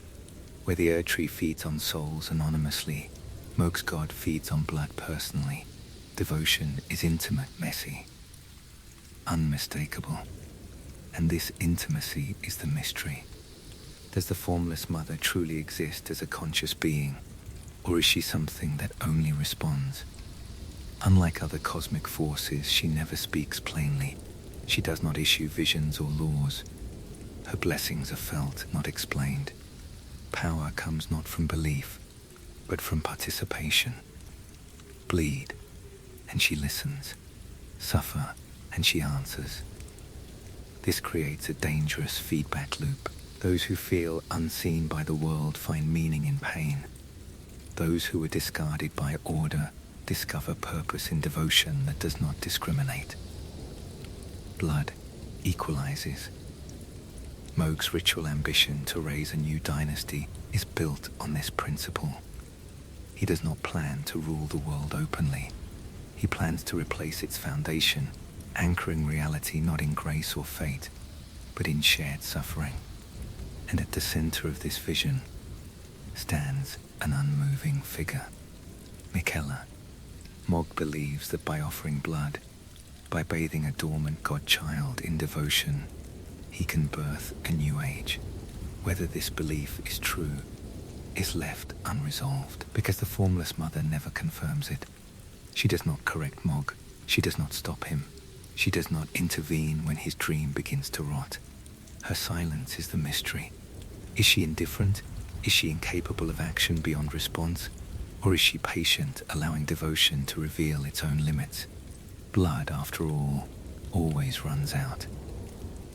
Where the Erd-tree feeds on souls anonymously, Mog's god feeds on blood personally. Devotion is intimate, messy, unmistakable. And this intimacy is the mystery. Does the Formless Mother truly exist as a conscious being, or is she something that only responds? Unlike other cosmic forces, she never speaks plainly. She does not issue visions or laws. Her blessings are felt, not explained. Power comes not from belief, but from participation. Bleed, and she listens. Suffer, and she answers. This creates a dangerous feedback loop. Those who feel unseen by the world find meaning in pain. Those who are discarded by order discover purpose in devotion that does not discriminate. Blood equalizes. Mog's ritual ambition to raise a new dynasty is built on this principle. He does not plan to rule the world openly. He plans to replace its foundation, anchoring reality not in grace or fate, but in shared suffering. And at the center of this vision stands an unmoving figure, Miquella. Mog believes that by offering blood, by bathing a dormant godchild in devotion, he can birth a new age. Whether this belief is true is left unresolved, because the Formless Mother never confirms it. She does not correct Mog. She does not stop him. She does not intervene when his dream begins to rot. Her silence is the mystery. Is she indifferent? Is she incapable of action beyond response? Or is she patient, allowing devotion to reveal its own limits? Blood, after all, always runs out.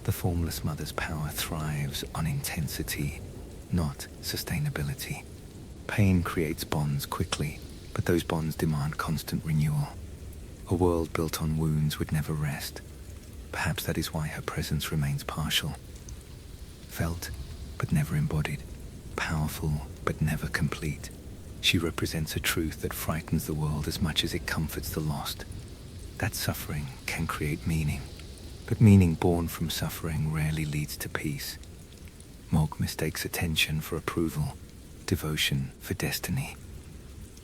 The Formless Mother's power thrives on intensity, not sustainability. Pain creates bonds quickly, but those bonds demand constant renewal. A world built on wounds would never rest. Perhaps that is why her presence remains partial. Felt, but never embodied. Powerful, but never complete. She represents a truth that frightens the world as much as it comforts the lost. That suffering can create meaning, but meaning born from suffering rarely leads to peace. Mog mistakes attention for approval, devotion for destiny,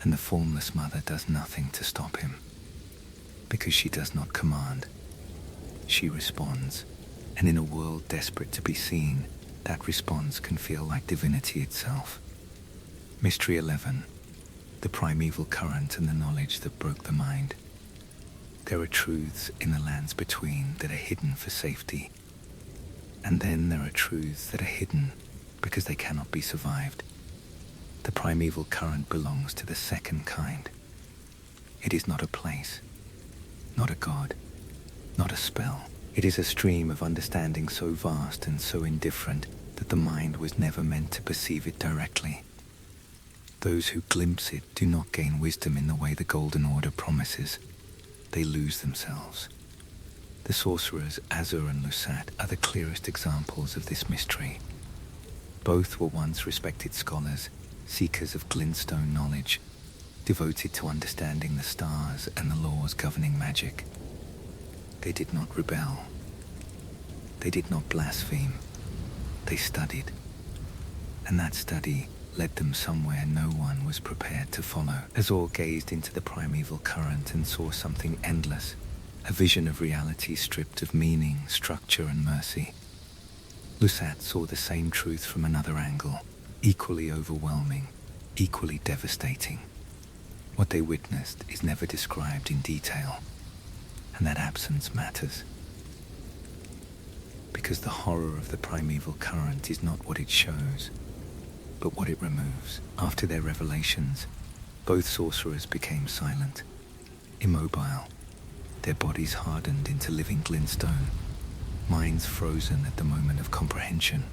and the formless mother does nothing to stop him. Because she does not command, she responds, and in a world desperate to be seen, that response can feel like divinity itself. Mystery 11. The primeval current and the knowledge that broke the mind. There are truths in the lands between that are hidden for safety. And then there are truths that are hidden because they cannot be survived. The primeval current belongs to the second kind. It is not a place, not a god, not a spell. It is a stream of understanding so vast and so indifferent that the mind was never meant to perceive it directly. Those who glimpse it do not gain wisdom in the way the Golden Order promises. They lose themselves. The sorcerers Azur and Lusat are the clearest examples of this mystery. Both were once respected scholars, seekers of glintstone knowledge, devoted to understanding the stars and the laws governing magic. They did not rebel. They did not blaspheme. They studied. And that study led them somewhere no one was prepared to follow. Azur gazed into the primeval current and saw something endless, a vision of reality stripped of meaning, structure, and mercy. Lusat saw the same truth from another angle, equally overwhelming, equally devastating. What they witnessed is never described in detail, and that absence matters. Because the horror of the primeval current is not what it shows, but what it removes. After their revelations, both sorcerers became silent, immobile, their bodies hardened into living glintstone, minds frozen at the moment of comprehension.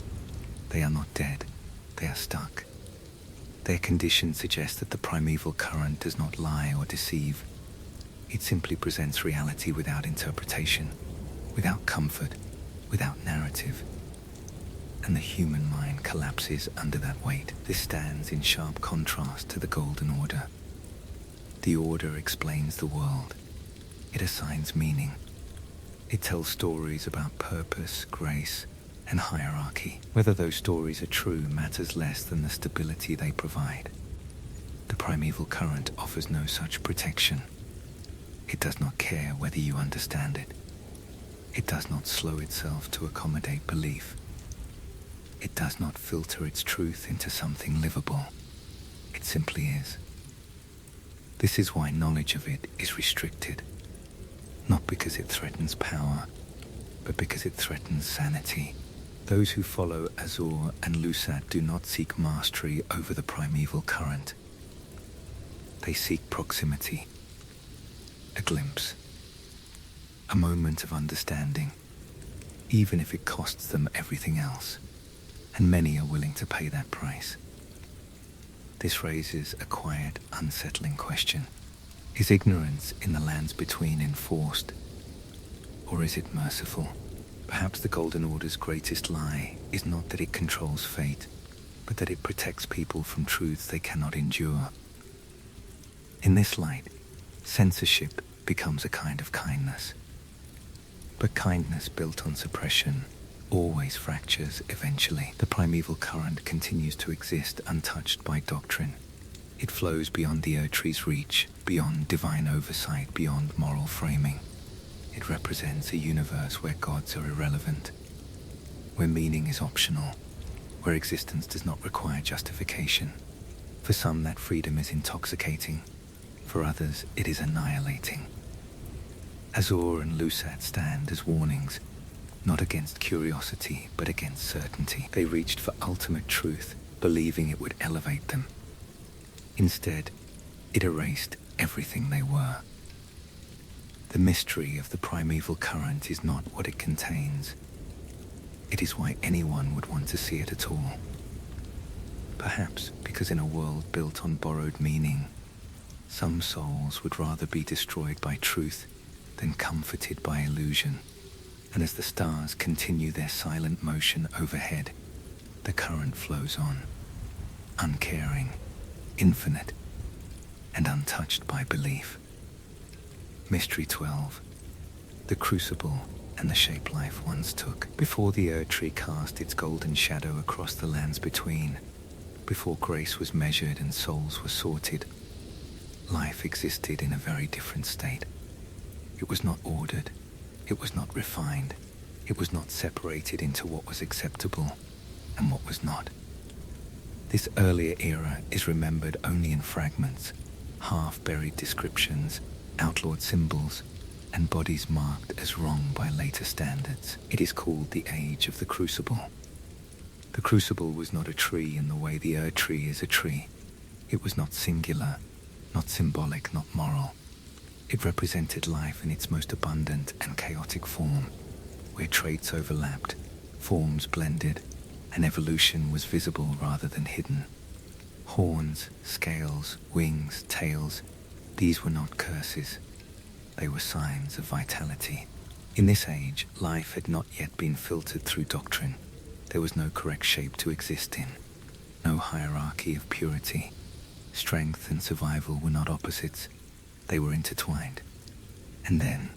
They are not dead, they are stuck. Their condition suggests that the primeval current does not lie or deceive. It simply presents reality without interpretation, without comfort, without narrative. And the human mind collapses under that weight. This stands in sharp contrast to the Golden Order. The Order explains the world. It assigns meaning. It tells stories about purpose, grace, and hierarchy. Whether those stories are true matters less than the stability they provide. The primeval current offers no such protection. It does not care whether you understand it. It does not slow itself to accommodate belief. It does not filter its truth into something livable. It simply is. This is why knowledge of it is restricted. Not because it threatens power, but because it threatens sanity. Those who follow Azur and Lusat do not seek mastery over the primeval current. They seek proximity, a glimpse, a moment of understanding, even if it costs them everything else. And many are willing to pay that price. This raises a quiet, unsettling question. Is ignorance in the lands between enforced, or is it merciful? Perhaps the Golden Order's greatest lie is not that it controls fate, but that it protects people from truths they cannot endure. In this light, censorship becomes a kind of kindness. But kindness built on suppression always fractures eventually. The primeval current continues to exist untouched by doctrine. It flows beyond the Erdtree's reach, beyond divine oversight, beyond moral framing. It represents a universe where gods are irrelevant, where meaning is optional, where existence does not require justification. For some, that freedom is intoxicating. For others, it is annihilating. Azur and Lusat stand as warnings, not against curiosity, but against certainty. They reached for ultimate truth, believing it would elevate them. Instead, it erased everything they were. The mystery of the primeval current is not what it contains. It is why anyone would want to see it at all. Perhaps because in a world built on borrowed meaning, some souls would rather be destroyed by truth than comforted by illusion. And as the stars continue their silent motion overhead, the current flows on, uncaring, infinite, and untouched by belief. Mystery 12. The Crucible and the shape life once took. Before the Erdtree cast its golden shadow across the lands between, before grace was measured and souls were sorted, life existed in a very different state. It was not ordered, it was not refined, it was not separated into what was acceptable and what was not. This earlier era is remembered only in fragments, half-buried descriptions, outlawed symbols, and bodies marked as wrong by later standards. It is called the Age of the Crucible. The Crucible was not a tree in the way the Erdtree is a tree. It was not singular, not symbolic, not moral. It represented life in its most abundant and chaotic form, where traits overlapped, forms blended, and evolution was visible rather than hidden. Horns, scales, wings, tails, these were not curses. They were signs of vitality. In this age, life had not yet been filtered through doctrine. There was no correct shape to exist in, no hierarchy of purity. Strength and survival were not opposites, they were intertwined. And then,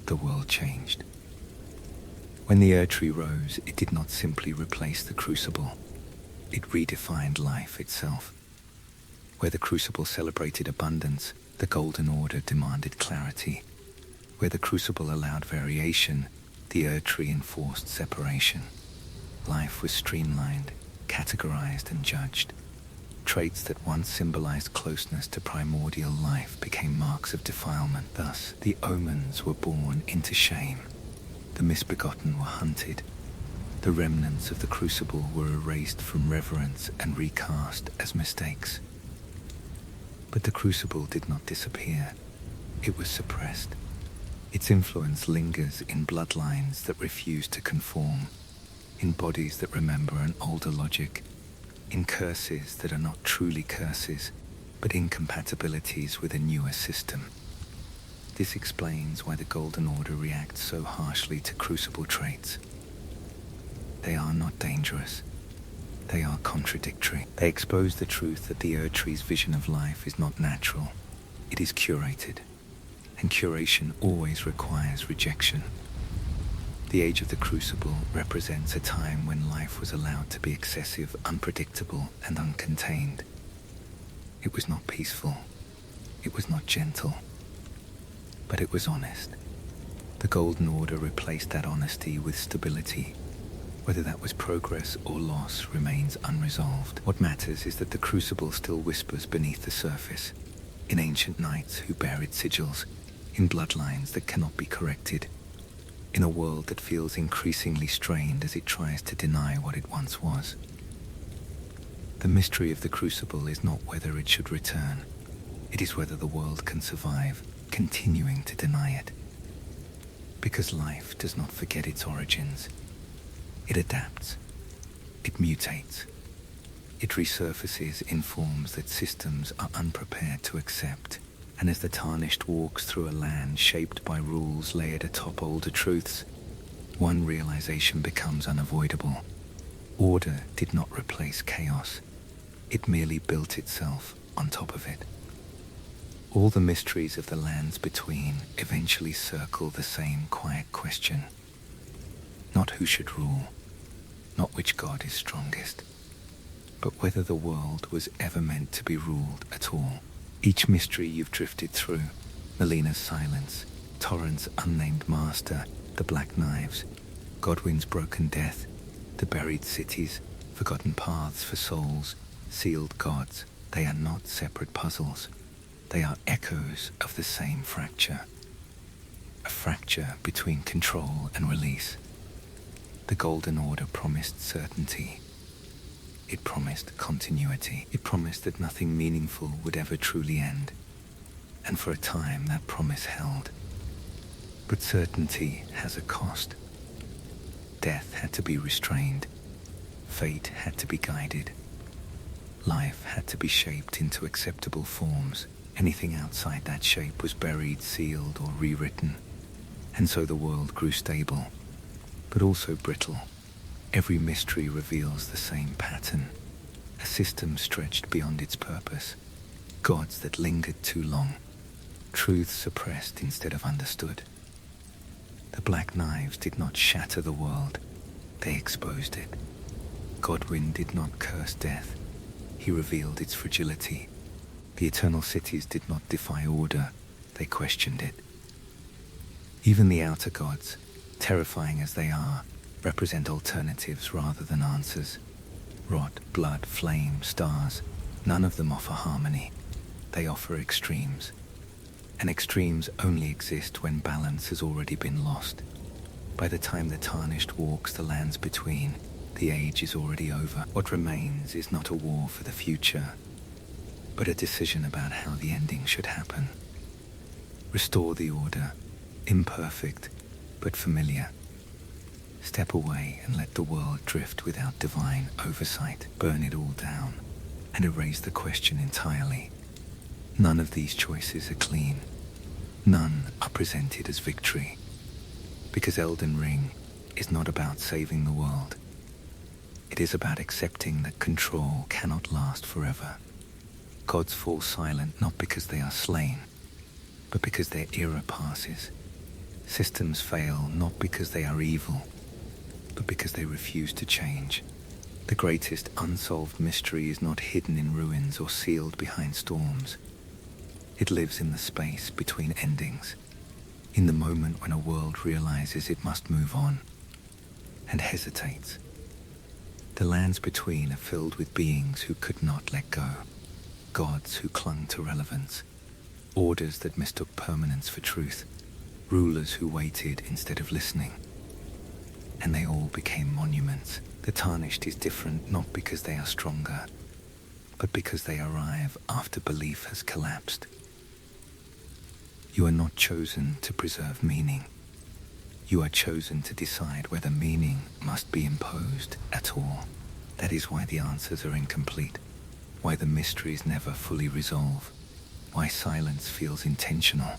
the world changed. When the Erdtree rose, it did not simply replace the Crucible. It redefined life itself. Where the Crucible celebrated abundance, the Golden Order demanded clarity. Where the Crucible allowed variation, the Erdtree enforced separation. Life was streamlined, categorized, and judged. Traits that once symbolized closeness to primordial life became marks of defilement. Thus, the omens were born into shame. The misbegotten were hunted. The remnants of the Crucible were erased from reverence and recast as mistakes. But the Crucible did not disappear. It was suppressed. Its influence lingers in bloodlines that refuse to conform, in bodies that remember an older logic, in curses that are not truly curses, but incompatibilities with a newer system. This explains why the Golden Order reacts so harshly to Crucible traits. They are not dangerous. They are contradictory. They expose the truth that the Erdtree's vision of life is not natural. It is curated. And curation always requires rejection. The Age of the Crucible represents a time when life was allowed to be excessive, unpredictable, and uncontained. It was not peaceful. It was not gentle. But it was honest. The Golden Order replaced that honesty with stability. Whether that was progress or loss remains unresolved. What matters is that the Crucible still whispers beneath the surface, in ancient knights who bear its sigils, in bloodlines that cannot be corrected, in a world that feels increasingly strained as it tries to deny what it once was. The mystery of the Crucible is not whether it should return. It is whether the world can survive, continuing to deny it. Because life does not forget its origins. It adapts. It mutates. It resurfaces in forms that systems are unprepared to accept. And as the Tarnished walks through a land shaped by rules layered atop older truths, one realization becomes unavoidable. Order did not replace chaos. It merely built itself on top of it. All the mysteries of the lands between eventually circle the same quiet question. Not who should rule, not which god is strongest, but whether the world was ever meant to be ruled at all. Each mystery you've drifted through, Melina's silence, Torrent's unnamed master, the black knives, Godwyn's broken death, the buried cities, forgotten paths for souls, sealed gods, they are not separate puzzles. They are echoes of the same fracture. A fracture between control and release. The Golden Order promised certainty. It promised continuity. It promised that nothing meaningful would ever truly end. And for a time that promise held. But certainty has a cost. Death had to be restrained. Fate had to be guided. Life had to be shaped into acceptable forms. Anything outside that shape was buried, sealed, or rewritten. And so the world grew stable, but also brittle. Every mystery reveals the same pattern. A system stretched beyond its purpose. Gods that lingered too long. Truths suppressed instead of understood. The black knives did not shatter the world, they exposed it. Godwyn did not curse death, he revealed its fragility. The eternal cities did not defy order, they questioned it. Even the outer gods, terrifying as they are, represent alternatives rather than answers. Rot, blood, flame, stars, none of them offer harmony. They offer extremes. And extremes only exist when balance has already been lost. By the time the tarnished walks the lands between, the age is already over. What remains is not a war for the future, but a decision about how the ending should happen. Restore the order, imperfect, but familiar. Step away and let the world drift without divine oversight. Burn it all down and erase the question entirely. None of these choices are clean. None are presented as victory. Because Elden Ring is not about saving the world. It is about accepting that control cannot last forever. Gods fall silent not because they are slain, but because their era passes. Systems fail not because they are evil, but because they refuse to change. The greatest unsolved mystery is not hidden in ruins or sealed behind storms. It lives in the space between endings, in the moment when a world realizes it must move on and hesitates. The lands between are filled with beings who could not let go, gods who clung to relevance, orders that mistook permanence for truth, rulers who waited instead of listening. And they all became monuments. The tarnished is different not because they are stronger, but because they arrive after belief has collapsed. You are not chosen to preserve meaning. You are chosen to decide whether meaning must be imposed at all. That is why the answers are incomplete, why the mysteries never fully resolve, why silence feels intentional.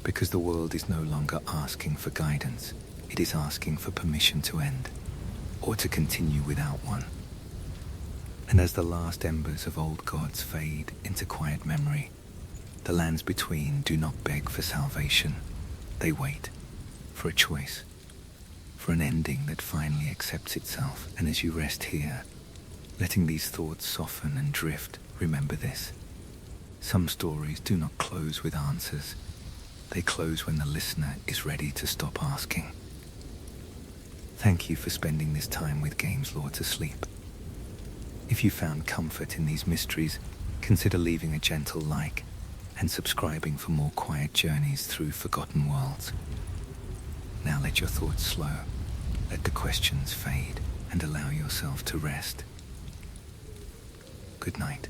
Because the world is no longer asking for guidance, it is asking for permission to end, or to continue without one. And as the last embers of old gods fade into quiet memory, the lands between do not beg for salvation. They wait for a choice, for an ending that finally accepts itself. And as you rest here, letting these thoughts soften and drift, remember this. Some stories do not close with answers. They close when the listener is ready to stop asking. Thank you for spending this time with gamesloretosleep. If you found comfort in these mysteries, consider leaving a gentle like and subscribing for more quiet journeys through forgotten worlds. Now let your thoughts slow, let the questions fade, and allow yourself to rest. Good night.